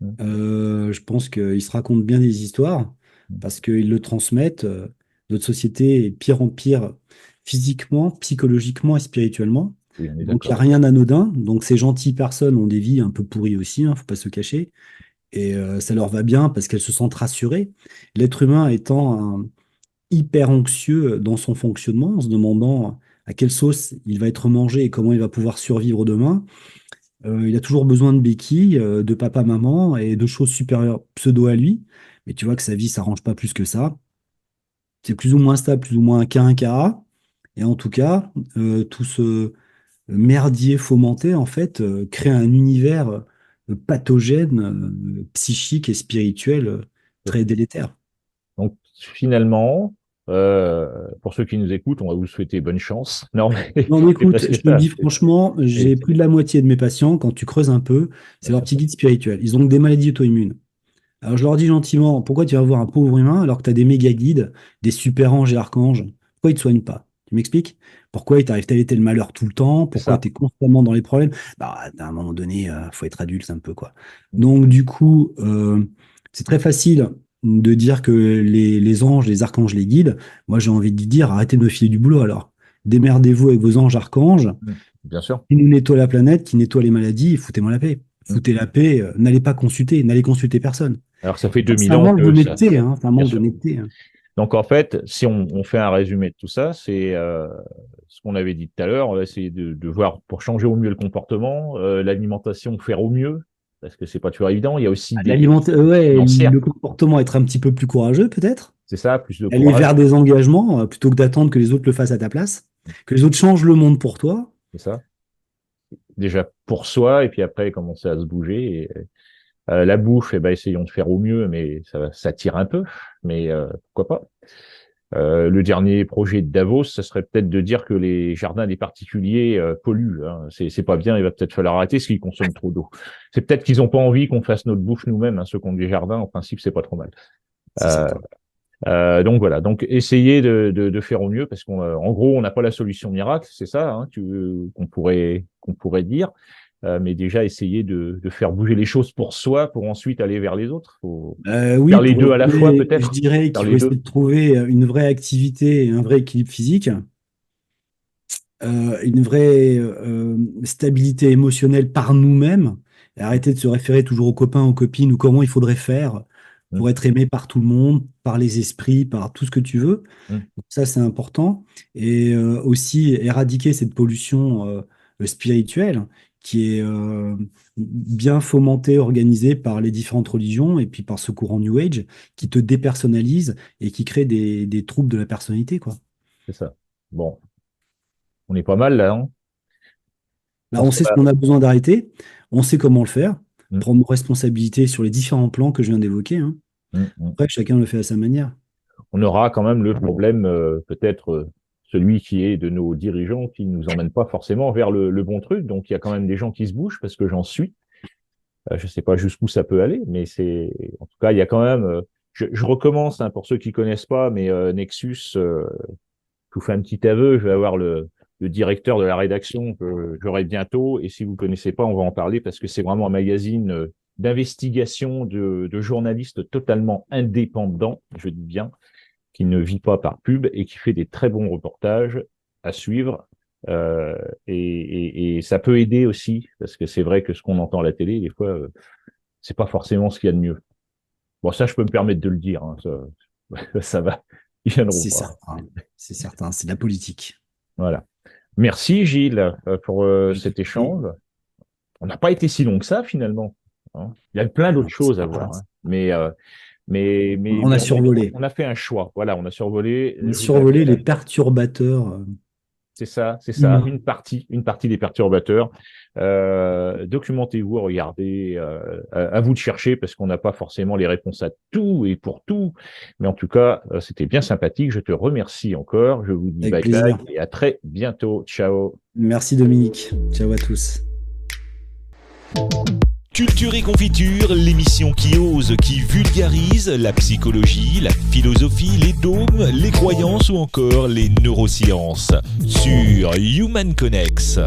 Mm. je pense qu'ils se racontent bien des histoires Mm. parce qu'ils le transmettent. Notre société est pire en pire physiquement, psychologiquement et spirituellement. Oui, on est Donc, il n'y a d'accord. rien d'anodin. Donc, ces gentilles personnes ont des vies un peu pourries aussi, hein, faut pas se cacher. Et ça leur va bien parce qu'elles se sentent rassurées. L'être humain étant hyper anxieux dans son fonctionnement, en se demandant à quelle sauce il va être mangé et comment il va pouvoir survivre demain, il a toujours besoin de béquilles, de papa, maman et de choses supérieures pseudo à lui. Mais tu vois que sa vie s'arrange pas plus que ça. C'est plus ou moins stable, plus ou moins un cas, un cas. Et en tout cas, tout ce merdier fomenté, en fait, crée un univers pathogène, psychique et spirituel Tout à très fait. délétère. Donc, finalement, pour ceux qui nous écoutent, on va vous souhaiter bonne chance. Non, mais Non, mais c'est écoute, presque je te le ça. dis franchement, j'ai plus de la moitié de mes patients, quand tu creuses un peu, c'est leur petit guide spirituel. Ils ont des maladies auto-immunes. Alors je leur dis gentiment, pourquoi tu vas voir un pauvre humain alors que tu as des méga guides, des super anges et archanges? Pourquoi ils ne te soignent pas? Tu m'expliques? Pourquoi il t'arrive tel et tel malheur tout le temps? C'est Pourquoi ça. tu es constamment dans les problèmes? Bah, à un moment donné, il faut être adulte un peu, quoi. Donc du coup, c'est très facile de dire que les anges, les archanges les guident. Moi, j'ai envie de dire, arrêtez de me filer du boulot alors. Démerdez-vous avec vos anges, archanges, Mm. Bien sûr. qui nous nettoient la planète, qui nettoient les maladies, foutez-moi la paix. Mm. Foutez la paix, n'allez pas consulter, n'allez consulter personne. Alors, ça fait C'est 2000 un ans manque que ça, d'honnêteté, hein. C'est un bien manque sûr. d'honnêteté, hein. Donc, en fait, si on fait un résumé de tout ça, c'est ce qu'on avait dit tout à l'heure, on va essayer de voir pour changer au mieux le comportement, l'alimentation, faire au mieux, parce que c'est pas toujours évident. Il y a aussi des Ouais, financières, le comportement, être un petit peu plus courageux, peut-être. c'est ça, plus de Aller courage, vers des engagements, plutôt que d'attendre que les autres le fassent à ta place. Que les autres changent le monde pour toi. c'est ça. Déjà pour soi, et puis après commencer à se bouger. La bouffe, eh ben, essayons de faire au mieux, mais ça tire un peu, mais pourquoi pas. Le dernier projet de Davos, ça serait peut-être de dire que les jardins des particuliers polluent, hein. C'est pas bien, il va peut-être falloir arrêter parce qu'ils consomment trop d'eau. C'est peut-être qu'ils n'ont pas envie qu'on fasse notre bouffe nous-mêmes, hein, ceux qui ont des jardins, en principe, c'est pas trop mal. C'est Euh, certain. donc voilà, donc essayez de faire au mieux parce qu'en gros, on n'a pas la solution miracle, c'est ça hein, qu'on pourrait dire. Mais déjà, essayer de faire bouger les choses pour soi, pour ensuite aller vers les autres. Faut Oui, faire les deux à la fois, je peut-être. dirais Faire qu'il faut les essayer deux. de trouver une vraie activité et un vrai équilibre physique, une vraie stabilité émotionnelle par nous-mêmes Et arrêter de se référer toujours aux copains, aux copines ou comment il faudrait faire Mm. pour être aimé par tout le monde, par les esprits, par tout ce que tu veux. Mm. Donc ça, c'est important. Et aussi éradiquer cette pollution spirituelle qui est bien fomentée, organisée par les différentes religions et puis par ce courant New Age qui te dépersonnalise et qui crée des troubles de la personnalité, quoi. C'est ça. Bon, on est pas mal là, hein. Je Là, pense on qu'on sait ce a- qu'on a besoin d'arrêter, on sait comment le faire, Mm. prendre nos responsabilités sur les différents plans que je viens d'évoquer, hein. Mm. Mm. Après, chacun le fait à sa manière. On aura quand même le problème, peut-être celui qui est de nos dirigeants qui nous emmène pas forcément vers le bon truc. Donc il y a quand même des gens qui se bougent parce que j'en suis. Je sais pas jusqu'où ça peut aller, mais c'est en tout cas il y a quand même. Je recommence hein, pour ceux qui connaissent pas, mais Nexus, je vous fais un petit aveu, je vais avoir le directeur de la rédaction que j'aurai bientôt. Et si vous connaissez pas, on va en parler parce que c'est vraiment un magazine d'investigation de journalistes totalement indépendants, je dis bien, qui ne vit pas par pub et qui fait des très bons reportages à suivre. Et ça peut aider aussi, parce que c'est vrai que ce qu'on entend à la télé, des fois, c'est pas forcément ce qu'il y a de mieux. Bon, ça, je peux me permettre de le dire. Hein, ça va. Ils viendront C'est pas. certain, c'est certain, c'est de la politique. Voilà. Merci Gilles pour cet échange. On n'a pas été si long que ça finalement, hein. Il y a plein d'autres choses à voir, hein. On a Mais survolé. on a fait un choix. Voilà, on a survolé. On a survolé les perturbateurs C'est ça, humains. une partie des perturbateurs. Documentez-vous, regardez, à vous de chercher parce qu'on n'a pas forcément les réponses à tout et pour tout. Mais en tout cas, c'était bien sympathique. Je te remercie encore. Je vous dis Avec bye bye plaisir. et à très bientôt. Ciao. Merci Dominique. Ciao à tous. Culture et confiture, l'émission qui ose, qui vulgarise la psychologie, la philosophie, les dogmes, les croyances ou encore les neurosciences. Sur Human Connex.